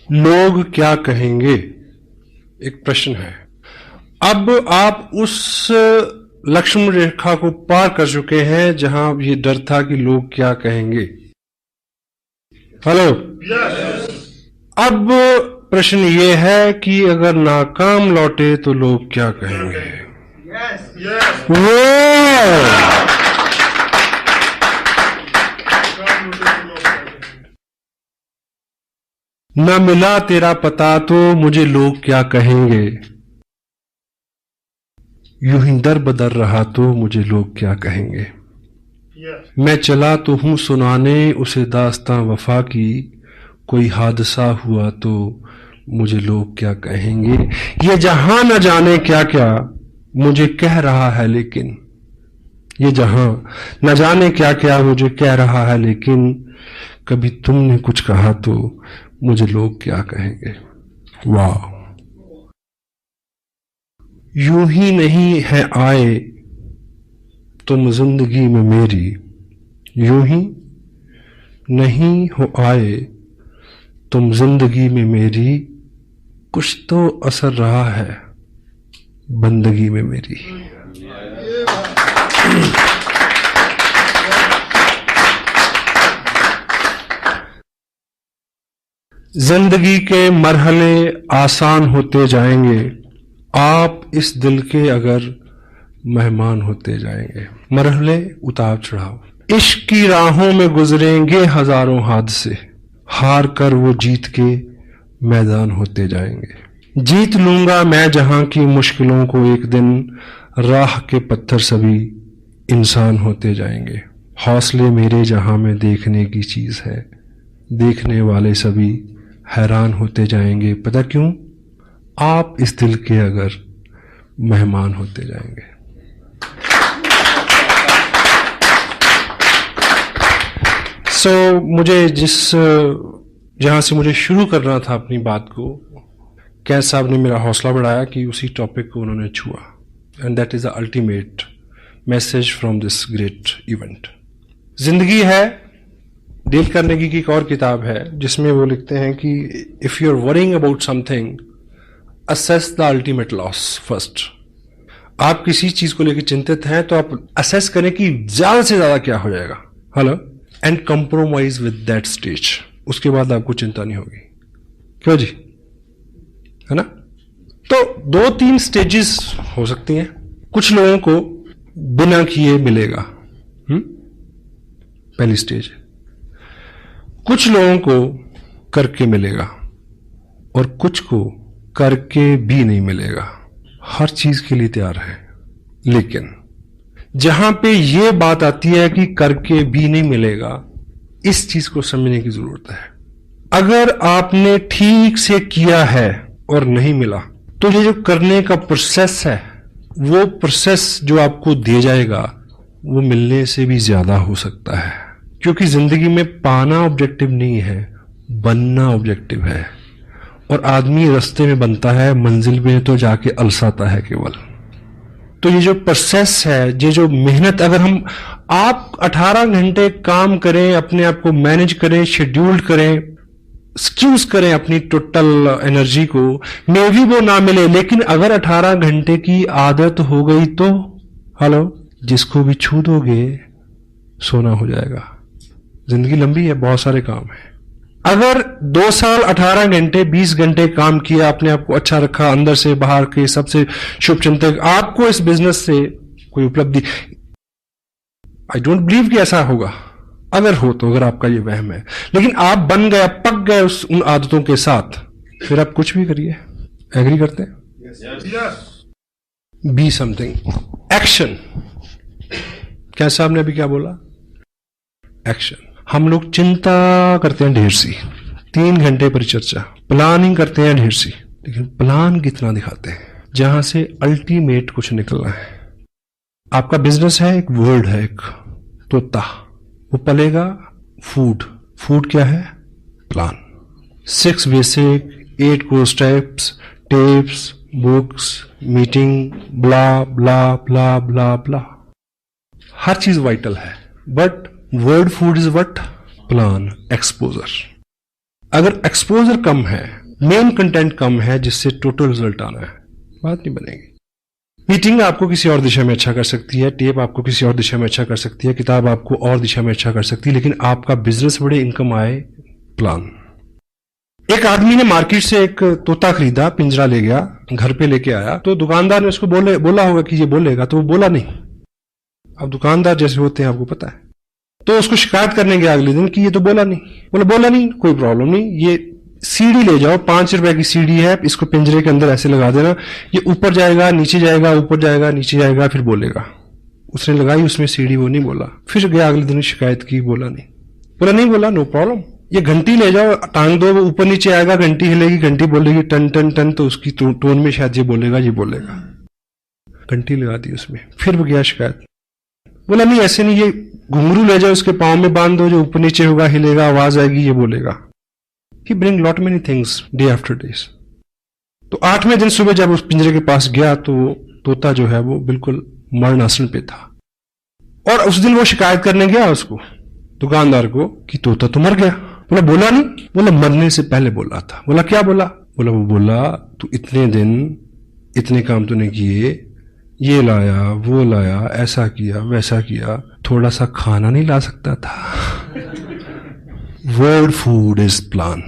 लोग क्या कहेंगे, एक प्रश्न है। अब आप उस लक्ष्मण रेखा को पार कर चुके हैं जहां ये डर था कि लोग क्या कहेंगे। हेलो। अब प्रश्न ये है कि अगर नाकाम लौटे तो लोग क्या कहेंगे। न मिला तेरा पता तो मुझे लोग क्या कहेंगे। यूं ही दर बदर रहा तो मुझे लोग क्या कहेंगे। मैं चला तो हूं सुनाने उसे दास्तां वफा की, कोई हादसा हुआ तो मुझे लोग क्या कहेंगे। ये जहां न जाने क्या क्या मुझे कह रहा है, लेकिन ये जहां न जाने क्या क्या मुझे कह रहा है, लेकिन कभी तुमने कुछ कहा तो मुझे लोग क्या कहेंगे। वाह। यूं ही नहीं है आए तुम जिंदगी में मेरी, यूं ही नहीं हो आए तुम जिंदगी में मेरी, कुछ तो असर रहा है बंदगी में मेरी। जिंदगी के मरहले आसान होते जाएंगे, आप इस दिल के अगर मेहमान होते जाएंगे। मरहले उतार चढ़ाव इश्क की राहों में गुजरेंगे हजारों हादसे, हार कर वो जीत के मैदान होते जाएंगे। जीत लूंगा मैं जहां की मुश्किलों को एक दिन, राह के पत्थर सभी इंसान होते जाएंगे। हौसले मेरे जहां में देखने की चीज है, देखने वाले सभी हैरान होते जाएंगे। पता क्यों? आप इस दिल के अगर मेहमान होते जाएंगे। मुझे जहां से मुझे शुरू करना था अपनी बात को, कैद साहब ने मेरा हौसला बढ़ाया कि उसी टॉपिक को उन्होंने छुआ, and that is the ultimate message from this great event. जिंदगी है, डेल कार्नेगी की एक और किताब है जिसमें वो लिखते हैं कि if you are worrying about something, assess the ultimate loss first. आप किसी चीज को लेकर चिंतित हैं तो आप असेस करें कि ज्यादा से ज्यादा क्या हो जाएगा। Hello. And compromise with that stage, उसके बाद आपको चिंता नहीं होगी। क्यों जी, है ना? तो 2-3 स्टेजेस हो सकती हैं। कुछ लोगों को बिना किए मिलेगा, पहली स्टेज। कुछ लोगों को करके मिलेगा और कुछ को करके भी नहीं मिलेगा। हर चीज के लिए तैयार है, लेकिन जहां पे ये बात आती है कि करके भी नहीं मिलेगा, इस चीज को समझने की जरूरत है। अगर आपने ठीक से किया है और नहीं मिला, तो ये जो करने का प्रोसेस है, वो प्रोसेस जो आपको दिया जाएगा वो मिलने से भी ज्यादा हो सकता है। क्योंकि जिंदगी में पाना ऑब्जेक्टिव नहीं है, बनना ऑब्जेक्टिव है। और आदमी रास्ते में बनता है, मंजिल में तो जाके अलसाता है केवल। तो ये जो प्रोसेस है, ये जो मेहनत, अगर आप 18 घंटे काम करें, अपने आप को मैनेज करें, शेड्यूल्ड करें, स्क्यूज करें अपनी टोटल एनर्जी को, मे भी वो ना मिले, लेकिन अगर 18 घंटे की आदत हो गई तो हेलो, जिसको भी छू दोगे सोना हो जाएगा। जिंदगी लंबी है, बहुत सारे काम है। अगर 2 साल 18 घंटे 20 घंटे काम किया, अपने आप को अच्छा रखा, अंदर से बाहर के सबसे शुभ चिंतक, आपको इस बिजनेस से कोई उपलब्धि, आई डोंट बिलीव कि ऐसा होगा। अगर हो तो, अगर आपका ये वहम है, लेकिन आप बन गए, पक गए उन आदतों के साथ, फिर आप कुछ भी करिए। एग्री करते हैं? Be something, action. क्या साहब ने अभी क्या बोला? एक्शन। हम लोग चिंता करते हैं ढेर सी, 3 घंटे परिचर्चा, प्लानिंग करते हैं ढेर सी, लेकिन प्लान कितना दिखाते हैं जहां से अल्टीमेट कुछ निकलना है। आपका बिजनेस है, एक वर्ड है, एक तोता, वो पलेगा फूड। फूड क्या है? Plan. 6 basic, 8 course types, tips, books, meeting, blah blah blah blah blah. हर चीज वाइटल है, but word food is what? Plan, exposure. अगर एक्सपोजर कम है, मेन कंटेंट कम है, जिससे टोटल रिजल्ट आना है, बात नहीं बनेगी। मीटिंग आपको किसी और दिशा में अच्छा कर सकती है, टेप आपको किसी और दिशा में अच्छा कर सकती है, किताब आपको और दिशा में अच्छा कर सकती है, लेकिन आपका बिजनेस बड़े इनकम आए प्लान। एक आदमी ने मार्केट से एक तोता खरीदा, पिंजरा ले गया, घर पे लेके आया, तो दुकानदार ने उसको बोला होगा कि ये बोलेगा, तो वो बोला नहीं। अब दुकानदार जैसे होते हैं आपको पता है, तो उसको शिकायत करने गया अगले दिन कि ये तो बोला नहीं, कोई प्रॉब्लम नहीं, ये सीढ़ी ले जाओ, 5 रुपए की सीढ़ी है, इसको पिंजरे के अंदर ऐसे लगा देना, ये ऊपर जाएगा, नीचे जाएगा, ऊपर जाएगा, नीचे जाएगा, फिर बोलेगा। उसने लगाई उसमें सीढ़ी, वो नहीं बोला, फिर गया अगले दिन शिकायत की, बोला नहीं बोला, नो प्रॉब्लम। ये घंटी ले जाओ, टांग दो, वो ऊपर नीचे आएगा, घंटी हिलेगी, घंटी बोलेगी टन टन टन, तो उसकी टोन में शायद ये बोलेगा। घंटी लगा दी उसमें, फिर वो गया शिकायत, बोला नहीं ऐसे नहीं, ये घुंघरू ले जाओ, उसके पाँव में बांध दो, जो ऊपर नीचे होगा, हिलेगा, आवाज आएगी, ये बोलेगा। He bring lot many things day after days. तो 8वें दिन सुबह जब उस पिंजरे के पास गया तो तोता जो है वो बिल्कुल मरणासन पे था। और उस दिन वो शिकायत करने गया उसको, दुकानदार को, कि तोता तो मर गया। बोला नहीं, बोला मरने से पहले बोला था। बोला क्या बोला? बोला तू इतने दिन इतने काम तूने किए, ये लाया वो लाया, ऐसा किया वैसा किया, थोड़ा सा खाना नहीं ला सकता था? Word food is plan.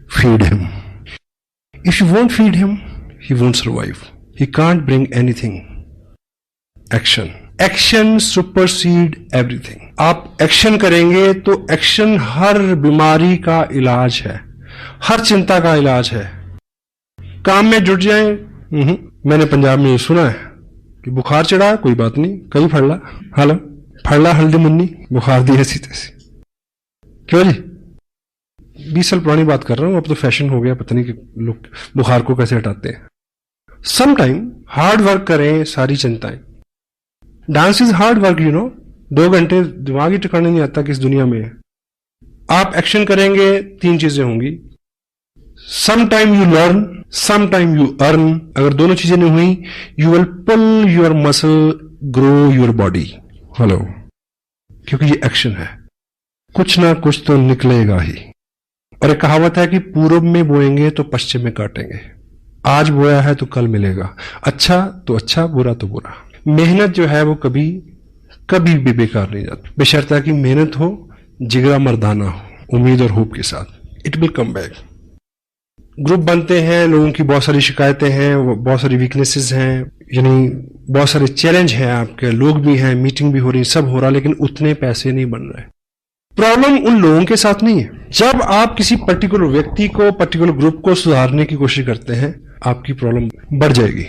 Feed him. If you won't feed him, he won't survive. He can't bring anything. Action. Action supersede everything. आप एक्शन करेंगे तो एक्शन हर बीमारी का इलाज है, हर चिंता का इलाज है। काम में जुट जाएं। मैंने पंजाब में ये सुना है कि बुखार चढ़ा, कोई बात नहीं, कहीं फड़ला हल्दी मुन्नी, बुखार दी ऐसी तैसी। क्यों जी? 20 साल पुरानी बात कर रहा हूं, अब तो फैशन हो गया, पता नहीं कि लोग बुखार को कैसे हटाते हैं। सम टाइम हार्ड वर्क करें, सारी चिंताएं। डांस इज हार्ड वर्क, 2 घंटे दिमाग ही ठिकाने नहीं आता कि इस दुनिया में है। आप एक्शन करेंगे, 3 चीजें होंगी। Some time you learn, some time you earn. अगर दोनों चीजें नहीं हुई, you will pull your muscle, grow your body. क्योंकि ये एक्शन है, कुछ ना कुछ तो निकलेगा ही। और एक कहावत है कि पूरब में बोएंगे तो पश्चिम में काटेंगे। आज बोया है तो कल मिलेगा, अच्छा तो अच्छा, बुरा तो बुरा। मेहनत जो है वो कभी भी बेकार नहीं जाती, बशर्ते कि मेहनत हो, जिगरा मर्दाना हो, उम्मीद और होप के साथ। It will come back. Group बनते हैं, लोगों की बहुत सारी शिकायतें हैं, बहुत सारी वीकनेसेस हैं, यानी बहुत सारे चैलेंज हैं, आपके लोग भी हैं, मीटिंग भी हो रही, सब हो रहा, लेकिन उतने पैसे नहीं बन रहे। प्रॉब्लम उन लोगों के साथ नहीं है। जब आप किसी पर्टिकुलर व्यक्ति को, पर्टिकुलर ग्रुप को सुधारने की कोशिश करते हैं, आपकी प्रॉब्लम बढ़ जाएगी।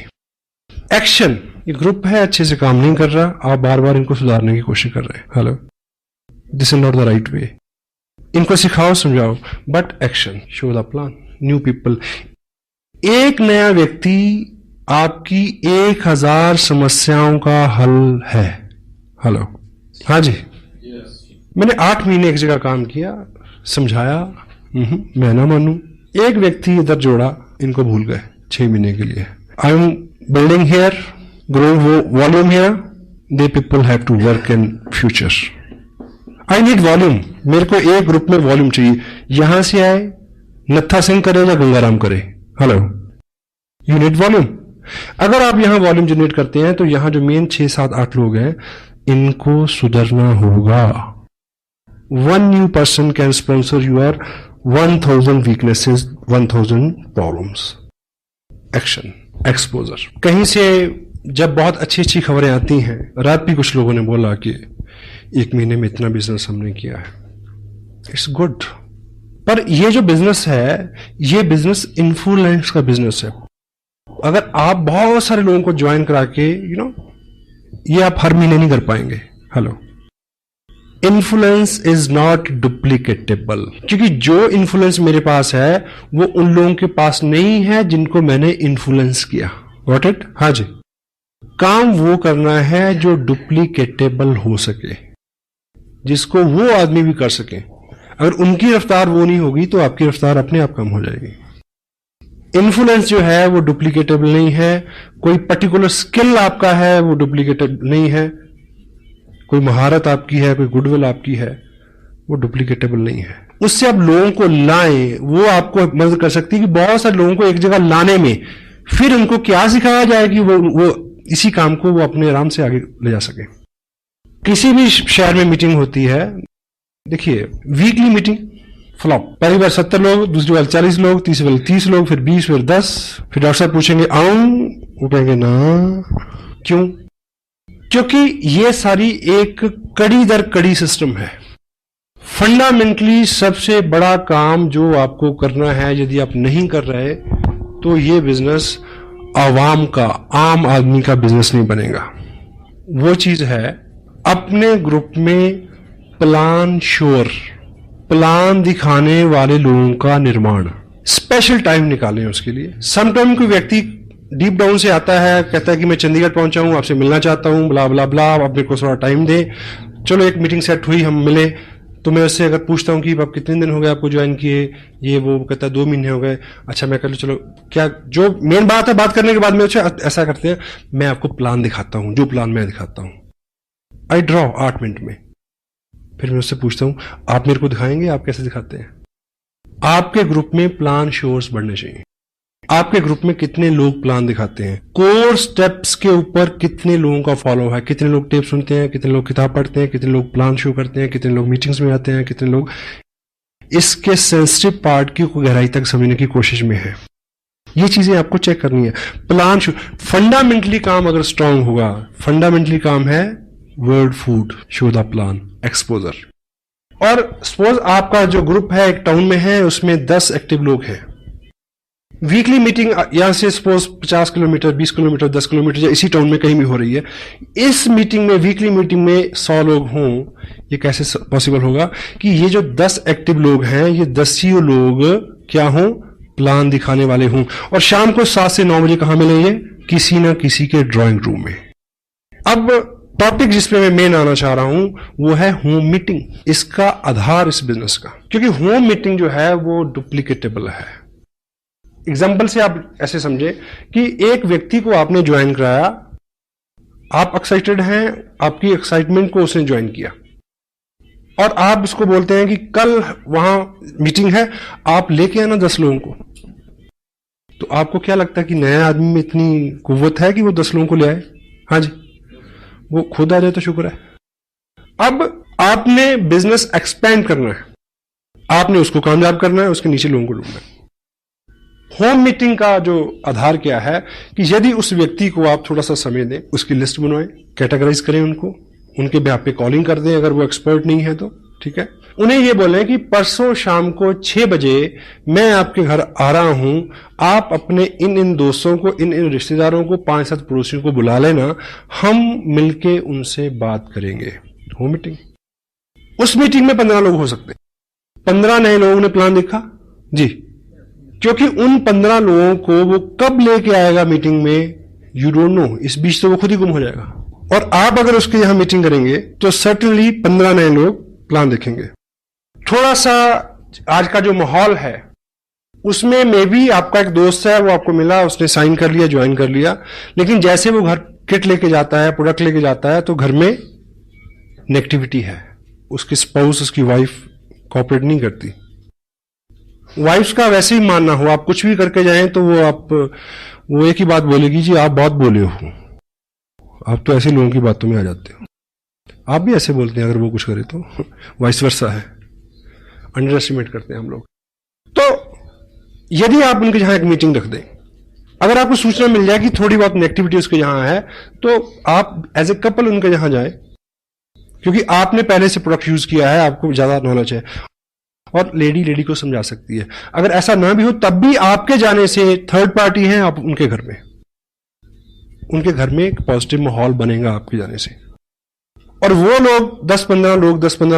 एक्शन, ये ग्रुप है, अच्छे से काम नहीं कर रहा, आप बार बार इनको सुधारने की कोशिश कर रहे हैं। This is not the right way. इनको सिखाओ, समझाओ, but action, show the plan, new people. एक नया व्यक्ति आपकी 1000 समस्याओं का हल है। हाँ जी। मैंने 8 महीने एक जगह काम किया, समझाया, मैं ना मानू। एक व्यक्ति इधर जोड़ा, इनको भूल गए 6 महीने के लिए। I am building here, growing volume here, they people have to work in future. I need volume. मेरे को एक ग्रुप में वॉल्यूम चाहिए। यहां से आए, नत्था सिंह करे या गंगाराम करे, यू नीड वॉल्यूम। अगर आप यहां वॉल्यूम जनरेट करते हैं तो यहां जो मेन 6, 7, 8 लोग हैं, इनको सुधरना होगा। 1 new person can sponsor your 1000 weaknesses, 1000 problems. Action, exposure. कहीं से जब बहुत अच्छी खबरें आती हैं, रात भी कुछ लोगों ने बोला कि 1 महीने में इतना बिजनेस हमने किया है, इट्स गुड। पर ये जो बिजनेस है, ये बिजनेस इन्फ्लुएंस का बिजनेस है। अगर आप बहुत सारे लोगों को ज्वाइन करा के, ये आप हर महीने नहीं कर पाएंगे। इन्फ्लुएंस इज नॉट डुप्लीकेटेबल, क्योंकि जो इन्फ्लुएंस मेरे पास है वो उन लोगों के पास नहीं है जिनको मैंने इन्फ्लुएंस किया। Got it? हाँ जी। काम वो करना है जो डुप्लीकेटेबल हो सके, जिसको वो आदमी भी कर सके। अगर उनकी रफ्तार वो नहीं होगी तो आपकी रफ्तार अपने आप कम हो जाएगी। इन्फ्लुएंस जो है वो डुप्लीकेटेबल नहीं है। कोई पर्टिकुलर स्किल आपका है वो डुप्लीकेटेबल नहीं है। कोई महारत आपकी है, कोई गुडविल आपकी है, वो डुप्लीकेटेबल नहीं है। उससे आप लोगों को लाएं, वो आपको मदद कर सकती है कि बहुत सारे लोगों को एक जगह लाने में। फिर उनको क्या सिखाया जाए कि वो इसी काम को वो अपने आराम से आगे ले जा सके। किसी भी शहर में मीटिंग होती है, देखिए वीकली मीटिंग फ्लॉप, पहली बार 70 लोग, दूसरी बार 40 लोग, तीसरी बार 30 लोग, फिर 20, फिर 10, फिर डॉक्टर साहब पूछेंगे आऊं, वो कहेंगे ना। क्यों? क्योंकि ये सारी एक कड़ी दर कड़ी सिस्टम है। फंडामेंटली सबसे बड़ा काम जो आपको करना है, यदि आप नहीं कर रहे तो ये बिजनेस आवाम का, आम आदमी का बिजनेस नहीं बनेगा। वो चीज है अपने ग्रुप में प्लान श्योर, प्लान दिखाने वाले लोगों का निर्माण। स्पेशल टाइम निकालें उसके लिए। समटाइम कोई व्यक्ति डीप डाउन से आता है, कहता है कि मैं चंडीगढ़ पहुंचा हूं, आपसे मिलना चाहता हूं, ब्ला ब्ला ब्ला, आप मेरे को थोड़ा टाइम दे। चलो एक मीटिंग सेट हुई, हम मिले, तो मैं उससे अगर पूछता हूं कि आप कितने दिन हो गए आपको ज्वाइन किए, ये वो कहता है 2 महीने हो गए। अच्छा मैं कह लूं, चलो क्या जो मेन बात है, बात करने के बाद में अच्छा ऐसा करते हैं, मैं आपको प्लान दिखाता हूं, जो प्लान मैं दिखाता हूं, आई ड्रॉ 8 मिनट में। फिर मैं उससे पूछता हूं आप मेरे को दिखाएंगे, आप कैसे दिखाते हैं। आपके ग्रुप में प्लान श्योर्स बढ़ने चाहिए। आपके ग्रुप में कितने लोग प्लान दिखाते हैं, कोर स्टेप्स के ऊपर कितने लोगों का फॉलो है, कितने लोग टेप सुनते हैं, कितने लोग किताब पढ़ते हैं, कितने लोग प्लान शो करते हैं, कितने लोग मीटिंग्स में आते हैं, कितने लोग इसके सेंसिटिव पार्ट की गहराई तक समझने की कोशिश में है। ये चीजें आपको चेक करनी है। प्लान शो फंडामेंटली काम अगर स्ट्रांग होगा, फंडामेंटली काम है word food, show the plan, exposure. और सपोज आपका जो ग्रुप है एक टाउन में है, उसमें 10 एक्टिव लोग हैं। वीकली मीटिंग यहां से सपोज 50 किलोमीटर, 20 किलोमीटर, 10 किलोमीटर या इसी टाउन में कहीं भी हो रही है। इस मीटिंग में, वीकली मीटिंग में 100 लोग हों, ये कैसे पॉसिबल होगा कि ये जो 10 एक्टिव लोग हैं, ये 10 ही लोग क्या हों, प्लान दिखाने वाले हों। और शाम को 7 से 9 बजे कहां मिलेंगे, किसी ना किसी के ड्राइंग रूम में। अब टॉपिक जिस पे मैं मेन आना चाह रहा हूं वो है होम मीटिंग, इसका आधार इस बिजनेस का। क्योंकि होम मीटिंग जो है वो डुप्लीकेटेबल है। एग्जाम्पल से आप ऐसे समझे कि एक व्यक्ति को आपने ज्वाइन कराया, आप एक्साइटेड हैं, आपकी एक्साइटमेंट को उसने ज्वाइन किया, और आप उसको बोलते हैं कि कल वहां मीटिंग है, आप लेके आना 10 लोगों को। तो आपको क्या लगता है कि नए आदमी में इतनी कुव्वत है कि वो 10 लोगों को ले आए? हाँ जी, वो खुद आ जाए तो शुक्र है। अब आपने बिजनेस एक्सपेंड करना है, आपने उसको कामयाब करना है, उसके नीचे लोगों को ढूंढना है। होम मीटिंग का जो आधार क्या है कि यदि उस व्यक्ति को आप थोड़ा सा समय दें, उसकी लिस्ट बनवाएं, कैटेगराइज करें उनको, उनके बेहाफ पे कॉलिंग कर दें अगर वो एक्सपर्ट नहीं है तो, ठीक है। उन्हें ये बोलें कि परसों शाम को 6 बजे मैं आपके घर आ रहा हूं, आप अपने इन दोस्तों को, इन रिश्तेदारों को, 5-7 पड़ोसियों को बुला लेना, हम मिलके उनसे बात करेंगे। Home meeting. उस मीटिंग में 15 लोग हो सकते, 15 नए लोगों ने प्लान देखा जी, क्योंकि उन 15 लोगों को वो कब लेके आएगा मीटिंग में, यू डोंट नो। इस बीच तो वो खुद ही गुम हो जाएगा। और आप अगर उसके यहां मीटिंग करेंगे तो सर्टेनली 15 नए लोग प्लान देखेंगे। थोड़ा सा आज का जो माहौल है उसमें मे भी आपका एक दोस्त है, वो आपको मिला, उसने साइन कर लिया, ज्वाइन कर लिया, लेकिन जैसे वो घर किट लेके जाता है, प्रोडक्ट लेके जाता है, तो घर में नेगेटिविटी है। उसकी स्पाउस, उसकी वाइफ कोऑपरेट नहीं करती। वाइफ्स का वैसे ही मानना हो, आप कुछ भी करके जाएं तो वो एक ही बात बोलेगी, जी आप बहुत बोले हो, आप तो ऐसे लोगों की बातों में आ जाते हो। आप भी ऐसे बोलते हैं अगर वो कुछ करे तो, वाइस वर्सा है, अंडर एस्टिमेट करते हैं हम लोग। तो यदि आप उनके यहां एक मीटिंग रख दें, अगर आपको सूचना मिल जाए कि थोड़ी बहुत नेगेटिविटी उसके यहां है, तो आप एज ए कपल उनके यहां जाएं, क्योंकि आपने पहले से प्रोडक्ट यूज किया है, आपको ज्यादा नॉलेज है, और लेडी को समझा सकती है। अगर ऐसा ना भी हो तब भी आपके जाने से थर्ड पार्टी है, आप उनके घर में एक पॉजिटिव माहौल बनेगा आपके जाने से। और वो लोग 10-15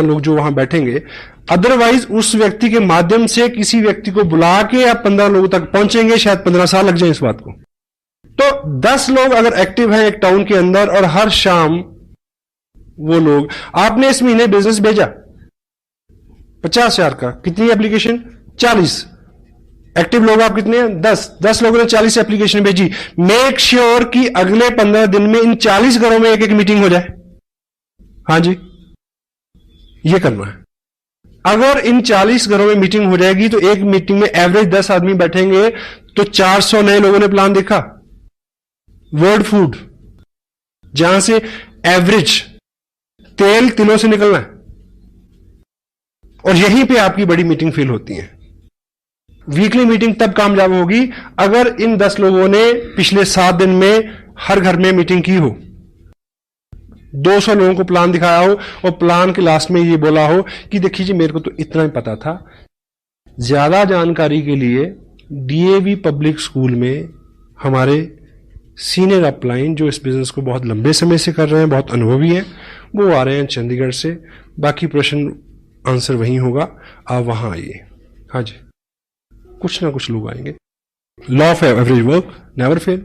लोग जो वहां बैठेंगे, अदरवाइज उस व्यक्ति के माध्यम से किसी व्यक्ति को बुला के आप 15 लोगों तक पहुंचेंगे, शायद 15 साल लग जाए इस बात को। तो 10 लोग अगर एक्टिव हैं एक टाउन के अंदर, और हर शाम वो लोग, आपने इस महीने बिजनेस भेजा 50,000 का, कितनी एप्लीकेशन? 40। एक्टिव लोग आप कितने हैं? 10 लोगों ने 40 एप्लीकेशन भेजी। मेक श्योर कि अगले 15 दिन में इन 40 घरों में एक मीटिंग हो जाए। हाँ जी, ये करना है। अगर इन 40 घरों में मीटिंग हो जाएगी तो एक मीटिंग में एवरेज 10 आदमी बैठेंगे, तो 400 नए लोगों ने प्लान देखा। वर्ल्ड फूड, जहां से एवरेज तेल तिलों से निकलना है, और यहीं पे आपकी बड़ी मीटिंग फेल होती है। वीकली मीटिंग तब कामयाब होगी अगर इन 10 लोगों ने पिछले 7 दिन में हर घर में मीटिंग की हो, 200 लोगों को प्लान दिखाया हो, और प्लान के लास्ट में ये बोला हो कि देखिए जी मेरे को तो इतना ही पता था। ज्यादा जानकारी के लिए डीएवी पब्लिक स्कूल में हमारे सीनियर अपलाइन जो इस बिजनेस को बहुत लंबे समय से कर रहे हैं, बहुत अनुभवी हैं, वो आ रहे हैं चंडीगढ़ से। बाकी प्रश्न आंसर वहीं होगा, आप वहां आइए। हाँ जी, कुछ ना कुछ लोग आएंगे। Law of average work never fail.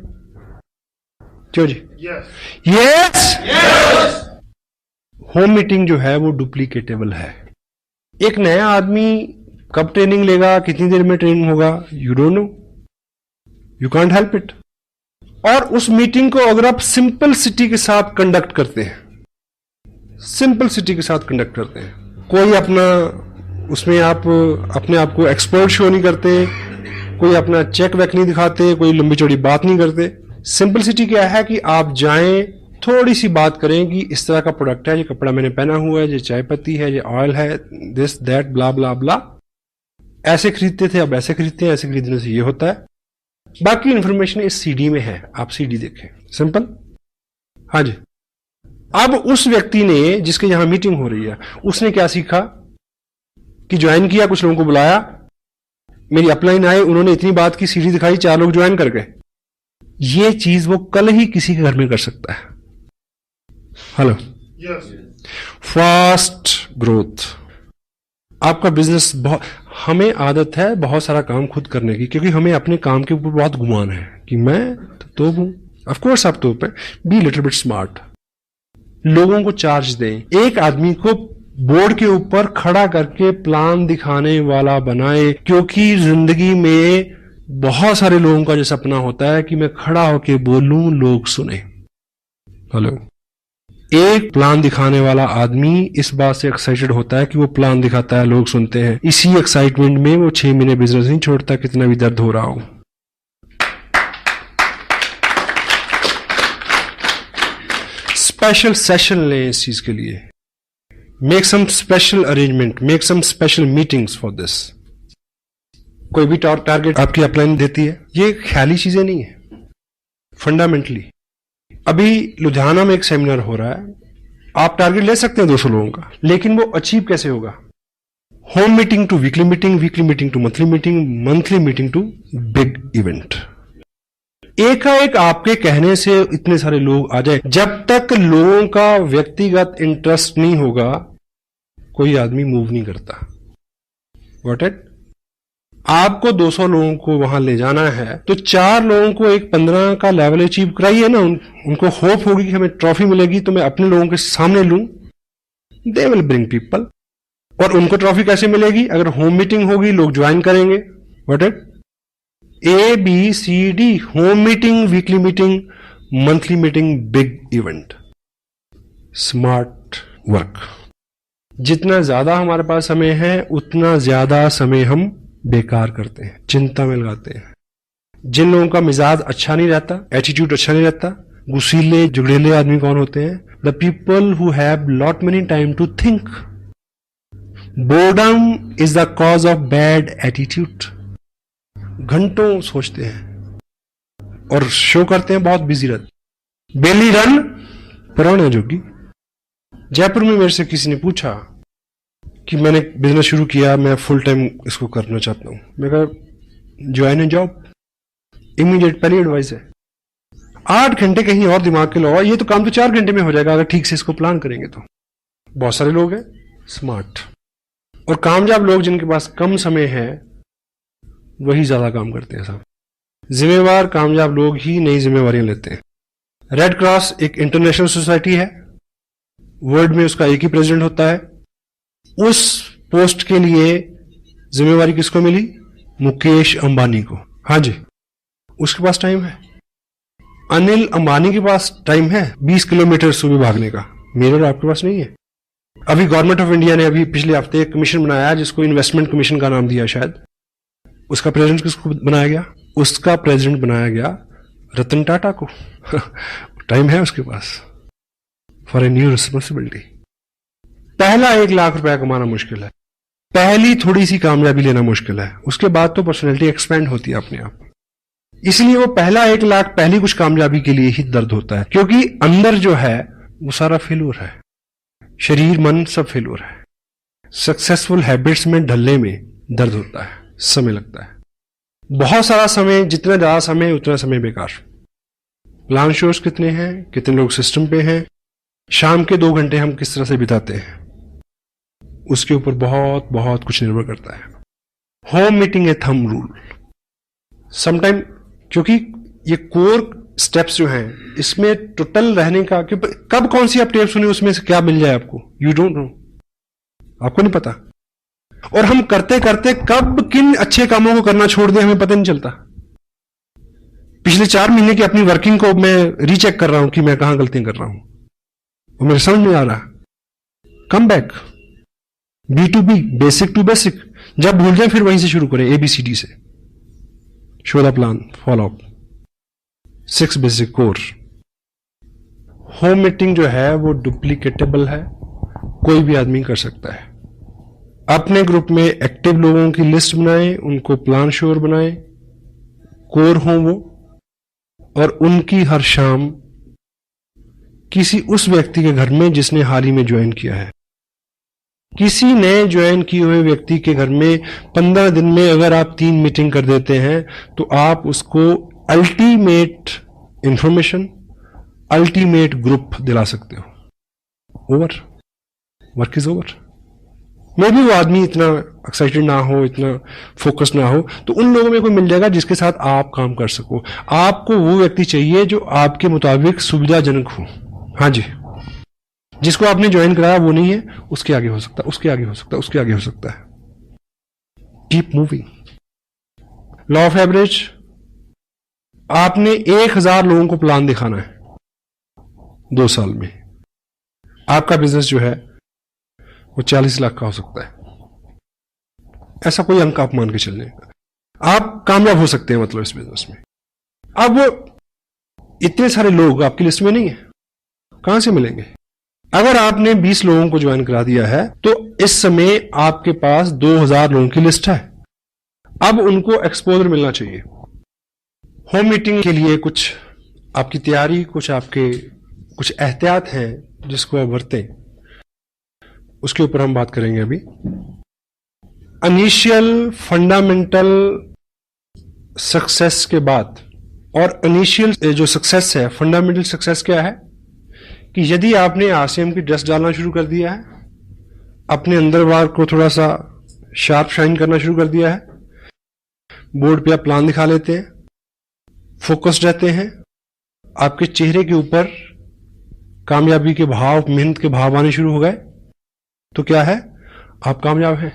क्यों जी? यस। होम मीटिंग जो है वो डुप्लीकेटेबल है। एक नया आदमी कब ट्रेनिंग लेगा, कितनी देर में ट्रेनिंग होगा, you don't know, you can't help it. और उस मीटिंग को अगर आप सिंपल सिटी के साथ कंडक्ट करते हैं, सिंपल सिटी के साथ कंडक्ट करते हैं, कोई अपना उसमें आप अपने आप को एक्सपर्ट शो नहीं करते, कोई अपना चेक वेक नहीं दिखाते, कोई लंबी चौड़ी बात नहीं करते। सिंपलिसिटी क्या है कि आप जाएं, थोड़ी सी बात करें कि इस तरह का प्रोडक्ट है, ये कपड़ा मैंने पहना हुआ है, ये चाय पत्ती है, ये ऑयल है, दिस दैट ब्ला ब्ला ब्ला, ऐसे खरीदते थे अब ऐसे खरीदते हैं, ऐसे खरीदने से ये होता है। बाकी इंफॉर्मेशन इस सीडी में है, आप सीडी देखें। सिंपल। हाँ जी। अब उस व्यक्ति ने जिसके यहां मीटिंग हो रही है, उसने क्या सीखा कि ज्वाइन किया, कुछ लोगों को बुलाया, मेरी अपलाइन आए, उन्होंने इतनी बात की, सीडी दिखाई, 4 लोग ज्वाइन कर गए। ये चीज वो कल ही किसी के घर में कर सकता है। हेलो। Fast growth. आपका बिजनेस बहुत, हमें आदत है बहुत सारा काम खुद करने की, क्योंकि हमें अपने काम के ऊपर बहुत गुमान है कि मैं तो हूं। ऑफ कोर्स आप तो पे बी लिटिल बिट स्मार्ट। लोगों को चार्ज दें। एक आदमी को बोर्ड के ऊपर खड़ा करके प्लान दिखाने वाला बनाए, क्योंकि जिंदगी में बहुत सारे लोगों का जो सपना होता है कि मैं खड़ा होके बोलूं, लोग सुने। हेलो। एक प्लान दिखाने वाला आदमी इस बात से एक्साइटेड होता है कि वो प्लान दिखाता है, लोग सुनते हैं। इसी एक्साइटमेंट में वो 6 महीने बिजनेस नहीं छोड़ता, कितना भी दर्द हो रहा हो। स्पेशल सेशन लें इस चीज के लिए। Make some special arrangement, make some special meetings for this. कोई भी टारगेट आपकी अपलाइन देती है, ये ख्याली चीजें नहीं है, फंडामेंटली। अभी लुधियाना में एक सेमिनार हो रहा है, आप टारगेट ले सकते हैं 200 लोगों का, लेकिन वो अचीव कैसे होगा? Home meeting to weekly meeting, weekly meeting to monthly meeting, monthly meeting to big event. एकाएक आपके कहने से इतने सारे लोग आ जाए, जब तक लोगों का व्यक्तिगत इंटरेस्ट नहीं होगा कोई आदमी मूव नहीं करता। Got it? आपको 200 लोगों को वहां ले जाना है, तो 4 लोगों को एक 15 का लेवल अचीव कराइए ना। उनको होप होगी कि हमें ट्रॉफी मिलेगी, तो मैं अपने लोगों के सामने लूं, दे विल ब्रिंग पीपल। और उनको ट्रॉफी कैसे मिलेगी? अगर होम मीटिंग होगी, लोग ज्वाइन करेंगे। What it? ABCD, home meeting, weekly meeting, monthly meeting, big event. Smart work. जितना ज्यादा हमारे पास समय है, उतना ज्यादा समय हम बेकार करते हैं, चिंता में लगाते हैं। जिन लोगों का मिजाज अच्छा नहीं रहता, एटीट्यूड अच्छा नहीं रहता, गुस्सीले जुगड़ेले आदमी कौन होते हैं? The people who have lot many time to think. Boredom is the cause of bad attitude. घंटों सोचते हैं और शो करते हैं बहुत बिजी रहते। बेली रन पुराने जोगी। जयपुर में मेरे से किसी ने पूछा कि मैंने बिजनेस शुरू किया, मैं फुल टाइम इसको करना चाहता हूं। मैं कहा ज्वाइन ए जॉब, इमीडिएट पहली एडवाइस है। 8 घंटे कहीं और दिमाग के लगाओ, ये तो काम तो 4 घंटे में हो जाएगा अगर ठीक से इसको प्लान करेंगे तो। बहुत सारे लोग हैं स्मार्ट और कामयाब लोग जिनके पास कम समय है वही ज्यादा काम करते हैं साहब। जिम्मेवार कामयाब लोग ही नई जिम्मेवारियां लेते हैं। रेड क्रॉस एक इंटरनेशनल सोसाइटी है, वर्ल्ड में उसका एक ही प्रेसिडेंट होता है। उस पोस्ट के लिए जिम्मेवारी किसको मिली? मुकेश अंबानी को। हाँ जी, उसके पास टाइम है। अनिल अंबानी के पास टाइम है 20 किलोमीटर सुबह भागने का, मेरे और आपके पास नहीं है। अभी गवर्नमेंट ऑफ इंडिया ने अभी पिछले हफ्ते एक कमीशन बनाया जिसको इन्वेस्टमेंट कमीशन का नाम दिया शायद। उसका प्रेसिडेंट किसको बनाया गया? उसका प्रेसिडेंट बनाया गया रतन टाटा को। टाइम है उसके पास फॉर ए न्यू रिस्पॉन्सिबिलिटी। पहला 1 लाख रुपया कमाना मुश्किल है, पहली थोड़ी सी कामयाबी लेना मुश्किल है, उसके बाद तो पर्सनैलिटी एक्सपेंड होती है अपने आप। इसलिए वो पहला 1 लाख पहली कुछ कामयाबी के लिए ही दर्द होता है, क्योंकि अंदर जो है वो सारा फेल्योर है, शरीर मन सब फेल्योर है। सक्सेसफुल हैबिट्स में ढलने में दर्द होता है, समय लगता है, बहुत सारा समय, जितना ज्यादा समय उतना समय बेकार। प्लान शोर्स कितने हैं, कितने लोग सिस्टम पे हैं, शाम के 2 घंटे हम किस तरह से बिताते हैं, उसके ऊपर बहुत बहुत कुछ निर्भर करता है। होम मीटिंग ए थंब रूल समटाइम, क्योंकि ये कोर स्टेप्स जो हैं इसमें टोटल रहने का, कब कौन सी आप टेप सुने उसमें से क्या मिल जाए आपको, यू डोंट नो, आपको नहीं पता। और हम करते करते कब किन अच्छे कामों को करना छोड़ दें हमें पता नहीं चलता। पिछले 4 महीने की अपनी वर्किंग को मैं रीचेक कर रहा हूं कि मैं कहां गलतियां कर रहा हूं, और मेरे समझ में आ रहा, come back, B2B, basic to basic. जब भूल जाए फिर वहीं से शुरू करें, ABCD से, show the plan, follow up, 6 basic core. Home meeting जो है वो डुप्लीकेटेबल है, कोई भी आदमी कर सकता है। अपने ग्रुप में एक्टिव लोगों की लिस्ट बनाएं, उनको प्लान श्योर बनाएं, कोर हों वो, और उनकी हर शाम किसी उस व्यक्ति के घर में जिसने हाल ही में ज्वाइन किया है, किसी नए ज्वाइन किए हुए व्यक्ति के घर में 15 दिन में अगर आप 3 मीटिंग कर देते हैं तो आप उसको अल्टीमेट इंफॉर्मेशन, अल्टीमेट ग्रुप दिला सकते हो। Over, work is over. मे भी वो आदमी इतना एक्साइटेड ना हो, इतना फोकस ना हो, तो उन लोगों में कोई मिल जाएगा जिसके साथ आप काम कर सको। आपको वो व्यक्ति चाहिए जो आपके मुताबिक सुविधाजनक हो। हाँ जी, जिसको आपने ज्वाइन कराया वो नहीं है, उसके आगे हो सकता है, उसके आगे हो सकता है, उसके आगे हो सकता है। Keep moving. Law of average, आपने 1000 लोगों को प्लान दिखाना है 2 साल में। आपका बिजनेस जो है वो 40 लाख का हो सकता है, ऐसा कोई अंक आप मान के चलने, आप कामयाब हो सकते हैं मतलब इस बिजनेस में। अब वो इतने सारे लोग आपकी लिस्ट में नहीं है, कहां से मिलेंगे? अगर आपने 20 लोगों को ज्वाइन करा दिया है तो इस समय आपके पास 2000 लोगों की लिस्ट है। अब उनको एक्सपोजर मिलना चाहिए। होम मीटिंग के लिए कुछ आपकी तैयारी, कुछ एहतियात हैं जिसको आप बरतें, उसके ऊपर हम बात करेंगे अभी। इनिशियल फंडामेंटल सक्सेस के बाद, और इनिशियल जो सक्सेस है, फंडामेंटल सक्सेस क्या है कि यदि आपने RCM की ड्रेस डालना शुरू कर दिया है, अपने अंदर बार को थोड़ा सा शार्प शाइन करना शुरू कर दिया है, बोर्ड पे आप प्लान दिखा लेते हैं, फोकस्ड रहते हैं, आपके चेहरे के ऊपर कामयाबी के भाव, मेहनत के भाव आने शुरू हो गए, तो क्या है, आप कामयाब हैं।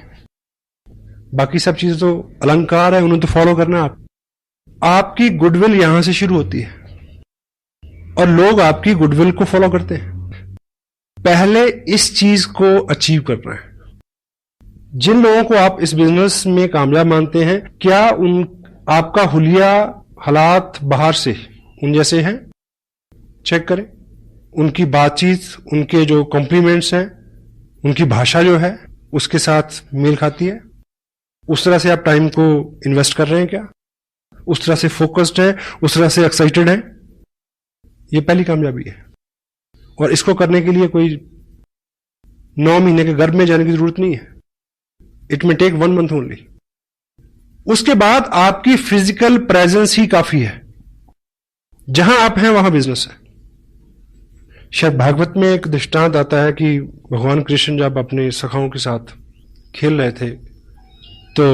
बाकी सब चीजें तो अलंकार है, उन्हें तो फॉलो करना है। आपकी गुडविल यहां से शुरू होती है और लोग आपकी गुडविल को फॉलो करते हैं। पहले इस चीज को अचीव करना है। जिन लोगों को आप इस बिजनेस में कामयाब मानते हैं, क्या आपका हुलिया हालात बाहर से उन जैसे हैं? चेक करें। उनकी बातचीत, उनके जो कॉम्प्लीमेंट्स हैं, उनकी भाषा जो है उसके साथ मेल खाती है? उस तरह से आप टाइम को इन्वेस्ट कर रहे हैं क्या? उस तरह से फोकस्ड है, उस तरह से एक्साइटेड है? ये पहली कामयाबी है। और इसको करने के लिए कोई 9 महीने के गर्भ में जाने की जरूरत नहीं है। It may take 1 month only. उसके बाद आपकी फिजिकल प्रेजेंस ही काफी है। जहां आप हैं वहां बिजनेस है। शायद भागवत में एक दृष्टांत आता है कि भगवान कृष्ण जब अपने सखाओं के साथ खेल रहे थे तो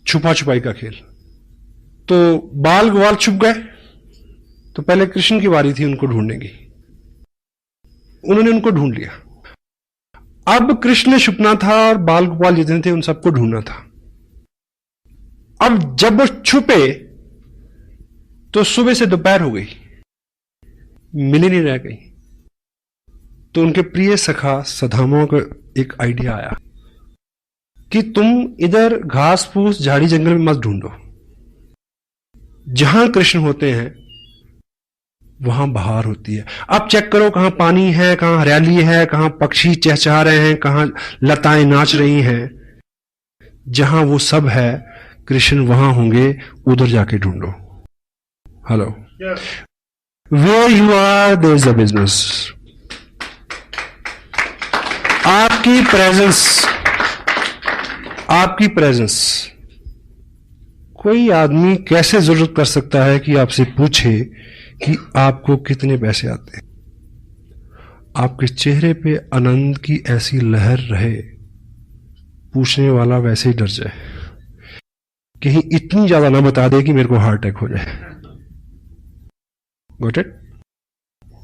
छुपा छुपाई का खेल, तो बाल ग्वाल छुप गए, तो पहले कृष्ण की बारी थी उनको ढूंढने की। उन्होंने उनको ढूंढ लिया। अब कृष्ण ने छुपना था और बाल गोपाल जितने थे उन सबको ढूंढना था। अब जब वो छुपे तो सुबह से दोपहर हो गई, मिल ही नहीं रह गई। तो उनके प्रिय सखा सदामा को एक आइडिया आया कि तुम इधर घास फूस झाड़ी जंगल में मत ढूंढो, जहां कृष्ण होते हैं वहां बहार होती है। आप चेक करो कहां पानी है, कहां हरियाली है, कहां पक्षी चहचहा रहे हैं, कहां लताएं नाच रही हैं। जहां वो सब है कृष्ण वहां होंगे, उधर जाके ढूंढो। Hello, where you are there is a business. आपकी प्रेजेंस कोई आदमी कैसे जरूरत कर सकता है कि आपसे पूछे कि आपको कितने पैसे आते हैं। आपके चेहरे पे आनंद की ऐसी लहर रहे, पूछने वाला वैसे ही डर जाए, कहीं इतनी ज्यादा ना बता दे कि मेरे को हार्ट अटैक हो जाए। Got it?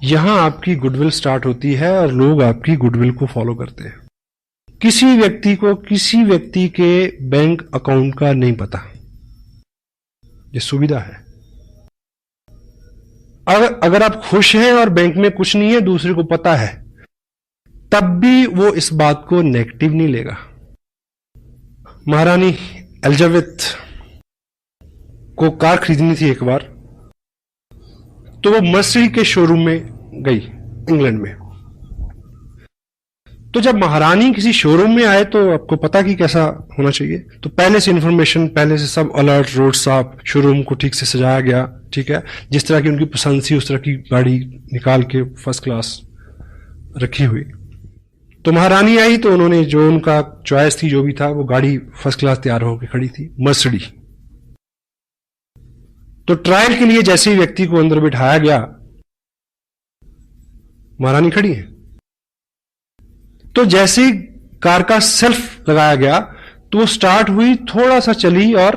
यहां आपकी गुडविल स्टार्ट होती है और लोग आपकी गुडविल को फॉलो करते हैं। किसी व्यक्ति को किसी व्यक्ति के बैंक अकाउंट का नहीं पता, ये सुविधा है। अगर आप खुश हैं और बैंक में कुछ नहीं है, दूसरे को पता है, तब भी वो इस बात को नेगेटिव नहीं लेगा। महारानी एलिजाबेथ को कार खरीदनी थी एक बार, तो वो मर्सिडीज के शोरूम में गई इंग्लैंड में। तो जब महारानी किसी शोरूम में आए तो आपको पता कि कैसा होना चाहिए, तो पहले से इंफॉर्मेशन, पहले से सब अलर्ट, रोड साफ, शोरूम को ठीक से सजाया गया, ठीक है, जिस तरह की उनकी पसंद थी उस तरह की गाड़ी निकाल के फर्स्ट क्लास रखी हुई। तो महारानी आई तो उन्होंने जो उनका चॉइस थी, जो भी था, वो गाड़ी फर्स्ट क्लास तैयार होकर खड़ी थी, मर्सिडी। तो ट्रायल के लिए जैसे ही व्यक्ति को अंदर बिठाया गया, महारानी खड़ी है, तो जैसे ही कार का सेल्फ लगाया गया तो वो स्टार्ट हुई, थोड़ा सा चली और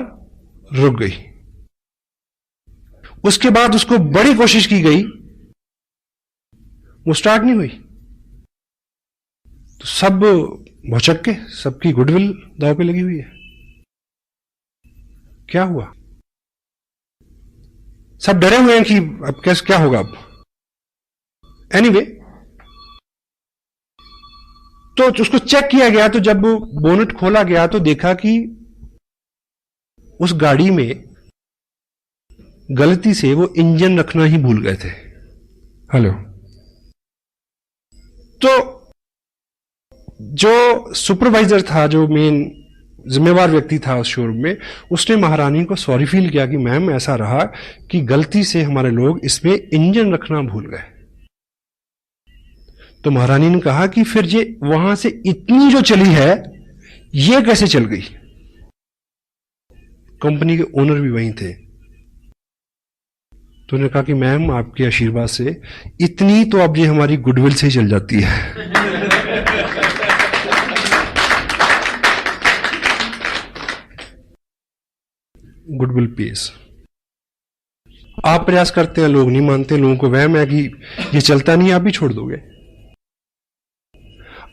रुक गई। उसके बाद उसको बड़ी कोशिश की गई, वो स्टार्ट नहीं हुई। तो सब भौचक के, सबकी गुडविल दांव पे लगी हुई है। क्या हुआ? सब डरे हुए हैं कि अब कैसे क्या होगा अब। एनीवे, तो उसको चेक किया गया, तो जब बोनेट खोला गया तो देखा कि उस गाड़ी में गलती से वो इंजन रखना ही भूल गए थे। हेलो, तो जो सुपरवाइजर था, जो मेन जिम्मेवार व्यक्ति था उस शोरूम में, उसने महारानी को सॉरी फील किया कि मैम ऐसा रहा कि गलती से हमारे लोग इसमें इंजन रखना भूल गए। तो महारानी ने कहा कि फिर ये वहां से इतनी जो चली है ये कैसे चल गई। कंपनी के ओनर भी वहीं थे, तो उन्होंने कहा कि मैम आपके आशीर्वाद से इतनी तो अब ये हमारी गुडविल से ही चल जाती है। Goodwill pays. आप प्रयास करते हैं, लोग नहीं मानते, लोगों को वहम है कि ये चलता नहीं, आप भी छोड़ दोगे।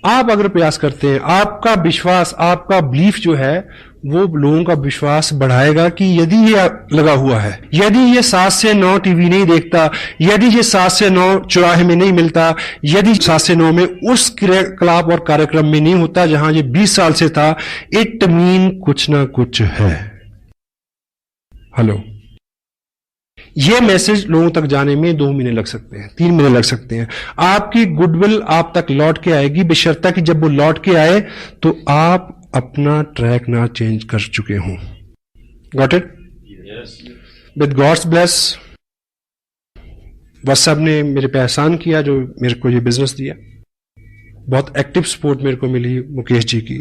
आप अगर प्रयास करते हैं, आपका विश्वास, आपका बिलीफ जो है वो लोगों का विश्वास बढ़ाएगा कि यदि ये लगा हुआ है, यदि ये 7 से 9 टीवी नहीं देखता, यदि ये 7 से 9 चौराहे में नहीं मिलता, यदि 7 से 9 में उस क्रियाकलाप और कार्यक्रम में नहीं होता जहां ये 20 साल से था, इट मीन कुछ ना कुछ है। हेलो, ये मैसेज लोगों तक जाने में 2 महीने लग सकते हैं, 3 महीने लग सकते हैं। आपकी गुडविल आप तक लौट के आएगी, बशर्ते कि जब वो लौट के आए तो आप अपना ट्रैक ना चेंज कर चुके हों। Got it? With God's bless, बस साहब ने मेरे पे एहसान किया जो मेरे को ये बिजनेस दिया। बहुत एक्टिव सपोर्ट मेरे को मिली मुकेश जी की,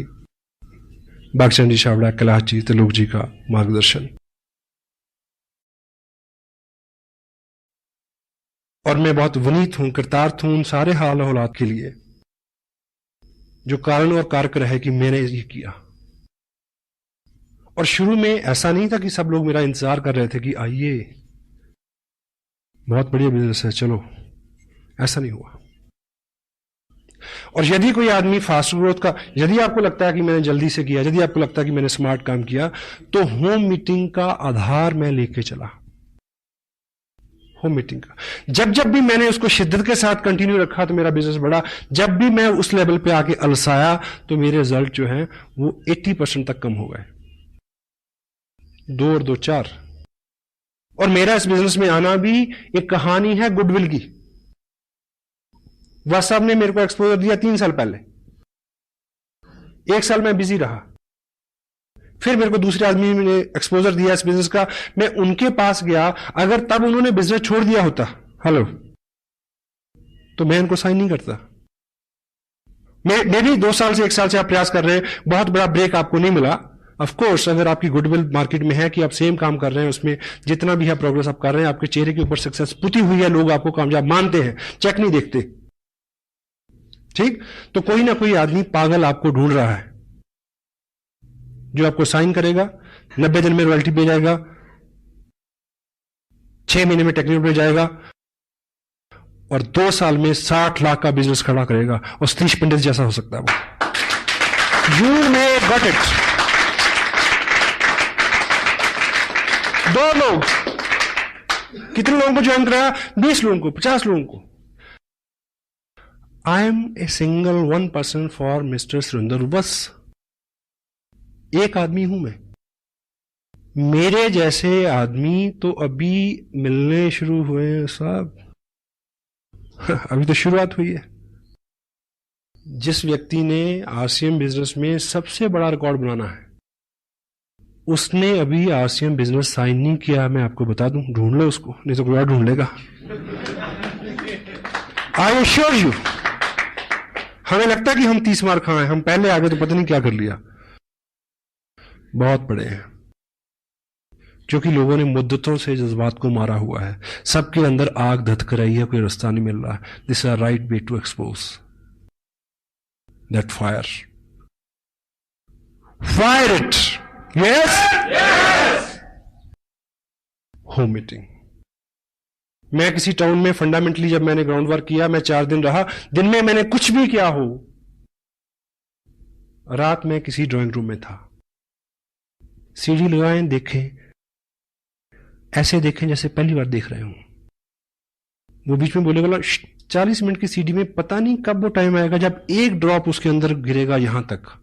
बागचंद जी छाबड़ा, कैलाश जी, त्रिलोक जी का मार्गदर्शन। और मैं बहुत विनीत हूं, कृतार्थ हूं उन सारे हाल हालात के लिए जो कारण और कारक रहे कि मैंने ये किया। और शुरू में ऐसा नहीं था कि सब लोग मेरा इंतजार कर रहे थे कि आइए बहुत बढ़िया बिजनेस है चलो, ऐसा नहीं हुआ। और यदि कोई आदमी फास्ट ग्रोथ का, यदि आपको लगता है कि मैंने जल्दी से किया, यदि आपको लगता है कि मैंने स्मार्ट काम किया, तो होम मीटिंग का आधार मैं लेके चला। होम मीटिंग का। जब जब भी मैंने उसको शिद्दत के साथ कंटिन्यू रखा तो मेरा बिजनेस बढ़ा। जब भी मैं उस लेवल पे आके अलसाया तो मेरे रिजल्ट जो हैं वो 80% तक कम हो गए। 2 और 2 4। और मेरा इस बिजनेस में आना भी एक कहानी है गुडविल की। वाह साहब ने मेरे को एक्सपोजर दिया 3 साल पहले। 1 साल मैं बिजी रहा, फिर मेरे को दूसरे आदमी ने एक्सपोजर दिया इस बिजनेस का, मैं उनके पास गया। अगर तब उन्होंने बिजनेस छोड़ दिया होता, हेलो, तो मैं इनको साइन नहीं करता। मैं भी 2 साल से 1 साल से आप प्रयास कर रहे हैं, बहुत बड़ा ब्रेक आपको नहीं मिला। ऑफ कोर्स अगर आपकी गुडविल मार्केट में है कि आप सेम काम कर रहे हैं, उसमें जितना भी है प्रोग्रेस आप कर रहे हैं, आपके चेहरे के ऊपर सक्सेस पुती हुई है, लोग आपको कामयाब मानते हैं, चेक नहीं देखते, ठीक। तो कोई ना कोई आदमी पागल आपको ढूंढ रहा है जो आपको साइन करेगा, 90 दिन में रॉयल्टी पे जाएगा, 6 महीने में टेक्निकल पे जाएगा और 2 साल में 60 लाख का बिजनेस खड़ा करेगा और सतीश पंडित जैसा हो सकता है वो। You may got it. 2 लोग, कितने लोगों को ज्वाइन कराया? 20 लोगों को, 50 लोगों को। I am a single 1 person for mister Surendra. बस एक आदमी हूं मैं। मेरे जैसे आदमी तो अभी मिलने शुरू हुए हैं साहब। अभी तो शुरुआत हुई है। जिस व्यक्ति ने आरसीएम बिजनेस में सबसे बड़ा रिकॉर्ड बनाना है, उसने अभी आरसीएम बिजनेस साइन नहीं किया। मैं आपको बता दूं, ढूंढ लो उसको, नहीं तो कोई और ढूंढ लेगा। I assure you. हमें लगता है कि हम 30 मार खाए, हम पहले आगे तो पता नहीं क्या कर लिया। बहुत बड़े हैं, क्योंकि लोगों ने मुद्दतों से जज्बात को मारा हुआ है। सबके अंदर आग धधक रही है, कोई रास्ता नहीं मिल रहा। This is a right way to expose that fire. Fire it. Yes. Home meeting. मैं किसी टाउन में फंडामेंटली जब मैंने ग्राउंड वर्क किया, मैं 4 दिन रहा। दिन में मैंने कुछ भी किया हो, रात में किसी ड्राइंग रूम में था। सीढ़ी लगाएं, देखें, ऐसे देखें जैसे पहली बार देख रहे हो। वो बीच में बोलेगा 40 मिनट की सीढ़ी में पता नहीं कब वो टाइम आएगा जब एक ड्रॉप उसके अंदर गिरेगा यहां तक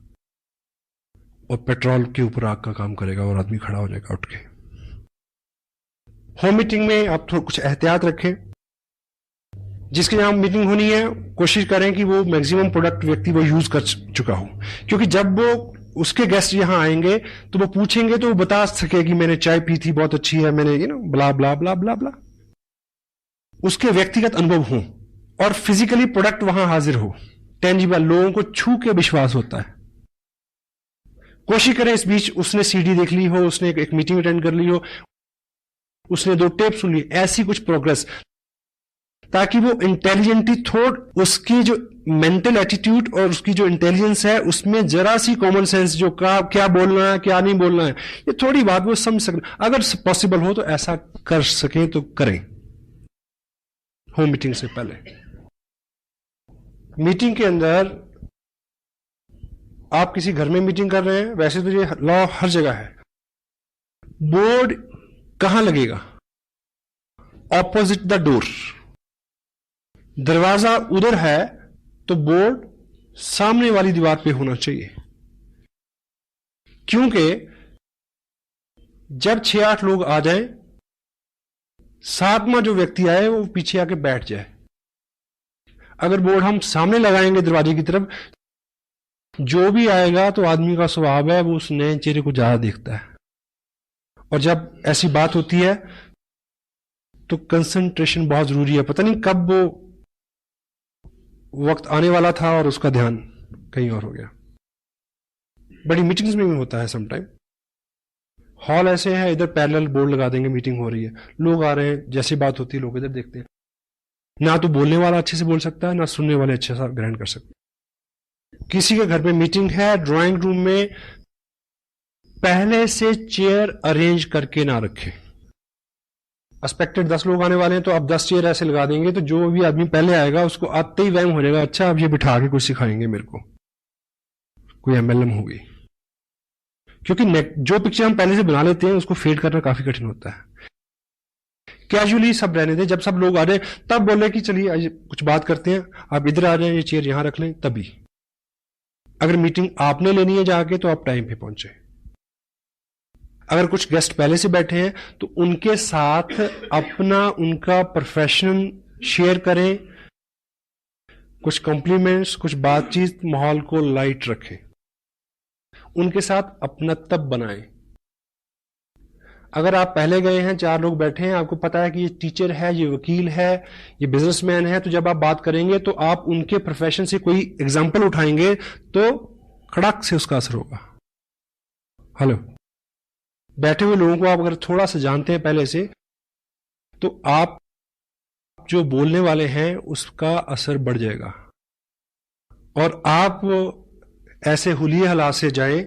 और पेट्रोल के ऊपर आग का काम करेगा और आदमी खड़ा हो जाएगा उठ के। होम मीटिंग में आप थोड़ा कुछ एहतियात रखें। जिसके यहां मीटिंग होनी है, कोशिश करें कि वो मैक्सिमम प्रोडक्ट व्यक्ति वो यूज कर चुका हो, क्योंकि जब वो उसके गेस्ट यहां आएंगे तो वो पूछेंगे तो वो बता सके कि मैंने चाय पी थी, बहुत अच्छी है, मैंने ब्ला ब्ला ब्ला ब्ला ब्ला। उसके व्यक्तिगत अनुभव हो और फिजिकली प्रोडक्ट वहां हाजिर हो, टेंजिबल, लोगों को छू के विश्वास होता है। कोशिश करें इस बीच उसने सीडी देख ली हो, उसने एक मीटिंग अटेंड कर ली हो, उसने 2 टेप सुन ली, ऐसी कुछ प्रोग्रेस, ताकि वो इंटेलिजेंटली थोड़ उसकी जो मेंटल एटीट्यूड और उसकी जो इंटेलिजेंस है उसमें जरा सी कॉमन सेंस, जो क्या बोलना है क्या नहीं बोलना है, ये थोड़ी बात वो समझ सकें। अगर पॉसिबल हो तो ऐसा कर सकें तो करें होम मीटिंग से पहले। मीटिंग के अंदर आप किसी घर में मीटिंग कर रहे हैं, वैसे तो ये लॉ हर जगह है। बोर्ड कहां लगेगा? Opposite the door. दरवाजा उधर है तो बोर्ड सामने वाली दीवार पे होना चाहिए, क्योंकि जब 6-8 लोग आ जाएं, 7वां जो व्यक्ति आए वो पीछे आके बैठ जाए। अगर बोर्ड हम सामने लगाएंगे दरवाजे की तरफ, जो भी आएगा तो आदमी का स्वभाव है वो उस नए चेहरे को ज्यादा देखता है, और जब ऐसी बात होती है तो कंसंट्रेशन बहुत जरूरी है। पता नहीं कब वो वक्त आने वाला था और उसका ध्यान कहीं और हो गया। बड़ी मीटिंग्स में भी होता है समटाइम। हॉल ऐसे है, इधर पैरेलल बोर्ड लगा देंगे, मीटिंग हो रही है, लोग आ रहे हैं, जैसी बात होती है लोग इधर देखते हैं। ना तो बोलने वाला अच्छे से बोल सकता है, ना सुनने वाले अच्छे से ग्रहण कर सकते हैं। किसी के घर में मीटिंग है, ड्राइंग रूम में पहले से चेयर अरेंज करके ना रखें। एक्सपेक्टेड 10 लोग आने वाले हैं तो आप 10 चेयर ऐसे लगा देंगे तो जो भी आदमी पहले आएगा उसको आते ही वहम हो जाएगा, अच्छा अब ये बिठा के कुछ सिखाएंगे मेरे को, कोई एमएलएम होगी। क्योंकि जो पिक्चर हम पहले से बना लेते हैं उसको फेड करना काफी कठिन होता है। कैजुअली सब रहने दें, जब सब लोग आ रहे तब बोले कि चलिए आज कुछ बात करते हैं, आप इधर आ रहे हैं, ये चेयर यहां रख लें, तभी। अगर मीटिंग आपने लेनी है जाके तो आप टाइम पे पहुंचे। अगर कुछ गेस्ट पहले से बैठे हैं तो उनके साथ अपना उनका प्रोफेशन शेयर करें, कुछ कॉम्प्लीमेंट्स, कुछ बातचीत, माहौल को लाइट रखें, उनके साथ अपनत्व बनाएं। अगर आप पहले गए हैं, 4 लोग बैठे हैं, आपको पता है कि ये टीचर है, ये वकील है, ये बिजनेसमैन है, तो जब आप बात करेंगे तो आप उनके प्रोफेशन से कोई एग्जाम्पल उठाएंगे तो खड़क से उसका असर होगा। हेलो, बैठे हुए लोगों को आप अगर थोड़ा सा जानते हैं पहले से, तो आप जो बोलने वाले हैं उसका असर बढ़ जाएगा और आप ऐसे हुलिये हालात से जाएं,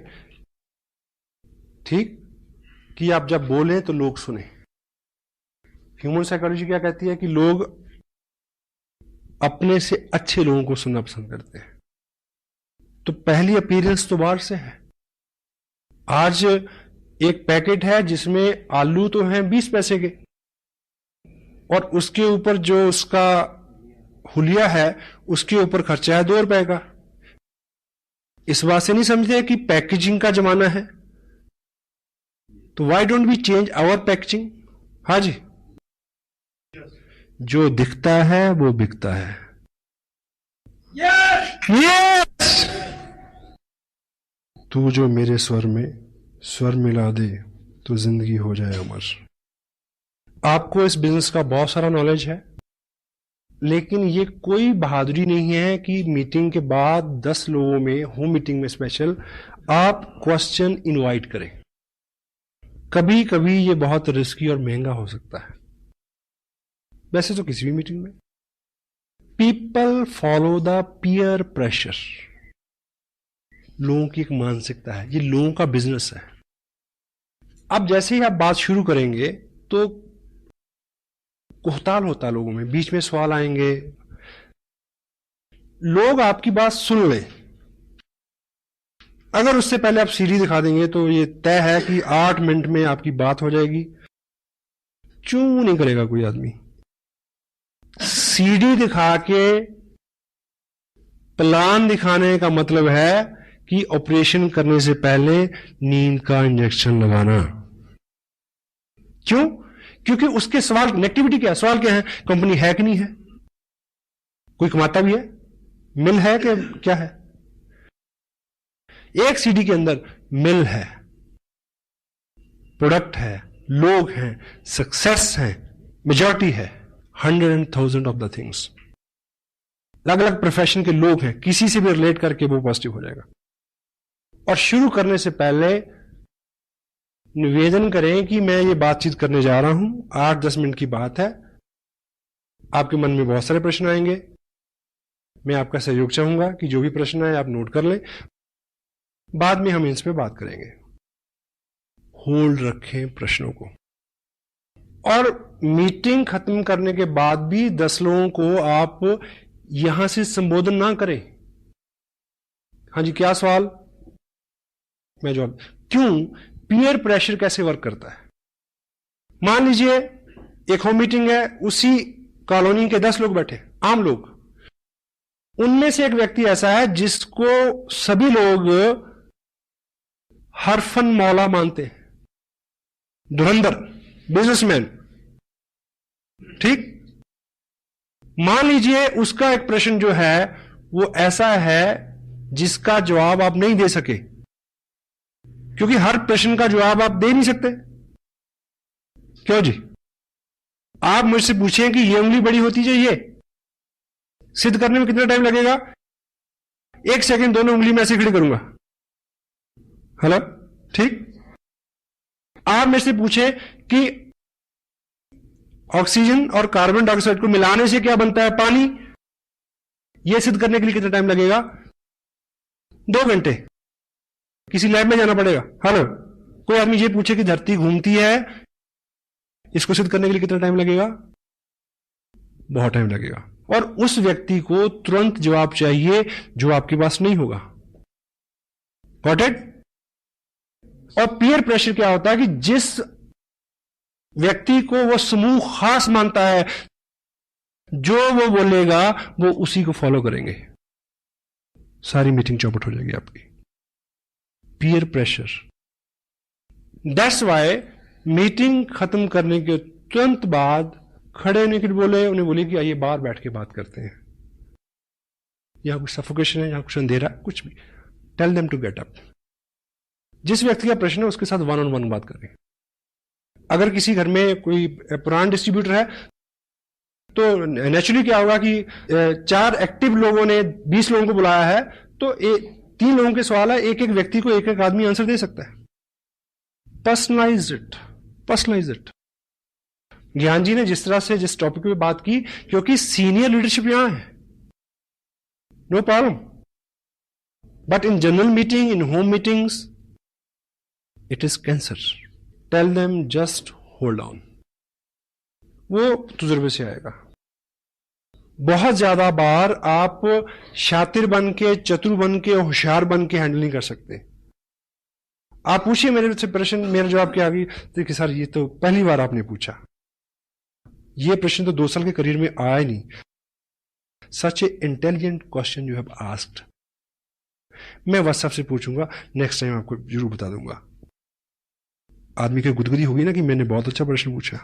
ठीक, कि आप जब बोलें तो लोग सुने। ह्यूमन साइकोलॉजी क्या कहती है कि लोग अपने से अच्छे लोगों को सुनना पसंद करते हैं। तो पहली अपीयरेंस तो बाहर से है। आज एक पैकेट है जिसमें आलू तो हैं 20 पैसे के और उसके ऊपर जो उसका हुलिया है उसके ऊपर खर्चा है 2 रुपए का। इस बात से नहीं समझते कि पैकेजिंग का जमाना है, तो why don't we change our packaging. हाँ जी, जो दिखता है वो बिकता है। यस, तू जो मेरे स्वर में स्वर मिला दे तो जिंदगी हो जाए अमर। आपको इस बिजनेस का बहुत सारा नॉलेज है, लेकिन ये कोई बहादुरी नहीं है कि मीटिंग के बाद 10 लोगों में, होम मीटिंग में स्पेशल, आप क्वेश्चन इनवाइट करें। कभी कभी ये बहुत रिस्की और महंगा हो सकता है, वैसे तो किसी भी मीटिंग में। People follow the peer pressure, लोगों की एक मानसिकता है, ये लोगों का बिजनेस है। अब जैसे ही आप बात शुरू करेंगे तो कोहताल होता है लोगों में, बीच में सवाल आएंगे, लोग आपकी बात सुन लें। अगर उससे पहले आप सीढ़ी दिखा देंगे तो ये तय है कि 8 मिनट में आपकी बात हो जाएगी। चू नहीं करेगा कोई आदमी। सीढ़ी दिखा के प्लान दिखाने का मतलब है कि ऑपरेशन करने से पहले नींद का इंजेक्शन लगाना। क्यों? क्योंकि उसके सवाल, नेगेटिविटी क्या है, सवाल क्या है, कंपनी है कि नहीं है, कोई कमाता भी है, मिल है कि क्या है। एक सीडी के अंदर मिल है, प्रोडक्ट है, लोग हैं, सक्सेस है, मेजॉरिटी है, 100,000 ऑफ द थिंग्स। अलग अलग प्रोफेशन के लोग हैं, किसी से भी रिलेट करके वो पॉजिटिव हो जाएगा। और शुरू करने से पहले निवेदन करें कि मैं ये बातचीत करने जा रहा हूं, 8-10 मिनट की बात है, आपके मन में बहुत सारे प्रश्न आएंगे, मैं आपका सहयोग चाहूंगा कि जो भी प्रश्न आए आप नोट कर लें, बाद में हम इस पे बात करेंगे। होल्ड रखें प्रश्नों को, और मीटिंग खत्म करने के बाद भी 10 लोगों को आप यहां से संबोधन ना करें। हाँ जी, क्या सवाल, मैं जवाब। क्यों? पीयर प्रेशर कैसे वर्क करता है। मान लीजिए एक होम मीटिंग है, उसी कॉलोनी के 10 लोग बैठे, आम लोग, उनमें से एक व्यक्ति ऐसा है जिसको सभी लोग हरफन मौला मानते हैं, धुरंधर, बिजनेसमैन, ठीक। मान लीजिए उसका एक प्रश्न जो है वो ऐसा है जिसका जवाब आप नहीं दे सके, क्योंकि हर प्रश्न का जवाब आप दे नहीं सकते। क्यों जी? आप मुझसे पूछें कि ये उंगली बड़ी होती चाहिए, सिद्ध करने में कितना टाइम लगेगा? 1 सेकंड, दोनों उंगली में ऐसे खड़ी करूंगा। हेलो, ठीक। आप मुझसे पूछें कि ऑक्सीजन और कार्बन डाइऑक्साइड को मिलाने से क्या बनता है? पानी। यह सिद्ध करने के लिए कितना टाइम लगेगा? 2 घंटे। किसी लैब में जाना पड़ेगा। हेलो, कोई आदमी ये पूछे कि धरती घूमती है, इसको सिद्ध करने के लिए कितना टाइम लगेगा? बहुत टाइम लगेगा। और उस व्यक्ति को तुरंत जवाब चाहिए जो आपके पास नहीं होगा। Got it? और पीयर प्रेशर क्या होता है कि जिस व्यक्ति को वो समूह खास मानता है, जो वो बोलेगा वो उसी को फॉलो करेंगे, सारी मीटिंग चौपट हो जाएगी आपकी। Peer pressure. That's why meeting खत्म करने के तुरंत बाद खड़े होने के लिए बोले, उन्हें बोले कि आइए बाहर बैठ के बात करते हैं, यहां कुछ सफोकेशन है, यहां कुछ अंधेरा, कुछ भी। Tell them to get up. जिस व्यक्ति का प्रश्न है उसके साथ वन ऑन वन बात करें। अगर किसी घर में कोई पुराना डिस्ट्रीब्यूटर है तो नेचुरली क्या होगा कि 4 एक्टिव लोगों ने 20 लोगों को बुलाया है, तो 3 लोगों के सवाल है, एक एक व्यक्ति को एक एक आदमी आंसर दे सकता है। Personalise it, personalise it. Gyan ji ने जिस तरह से जिस टॉपिक पे बात की, क्योंकि सीनियर लीडरशिप यहां है, no problem, but in general meeting, in home meetings, it is cancer. Tell them just hold on. वो तजुर्बे से आएगा। बहुत ज्यादा बार आप शातिर बन के, चतुर बन के, होशियार बन के हैंडल नहीं कर सकते। आप पूछिए मेरे से प्रश्न, मेरा जवाब क्या आ गई, देखिए सर ये तो पहली बार आपने पूछा, ये प्रश्न तो 2 साल के करियर में आया ही नहीं। Such a intelligent question you have asked. मैं व्हाट्सएप से पूछूंगा, नेक्स्ट टाइम आपको जरूर बता दूंगा। आदमी की गुदगुदी होगी ना कि मैंने बहुत अच्छा प्रश्न पूछा।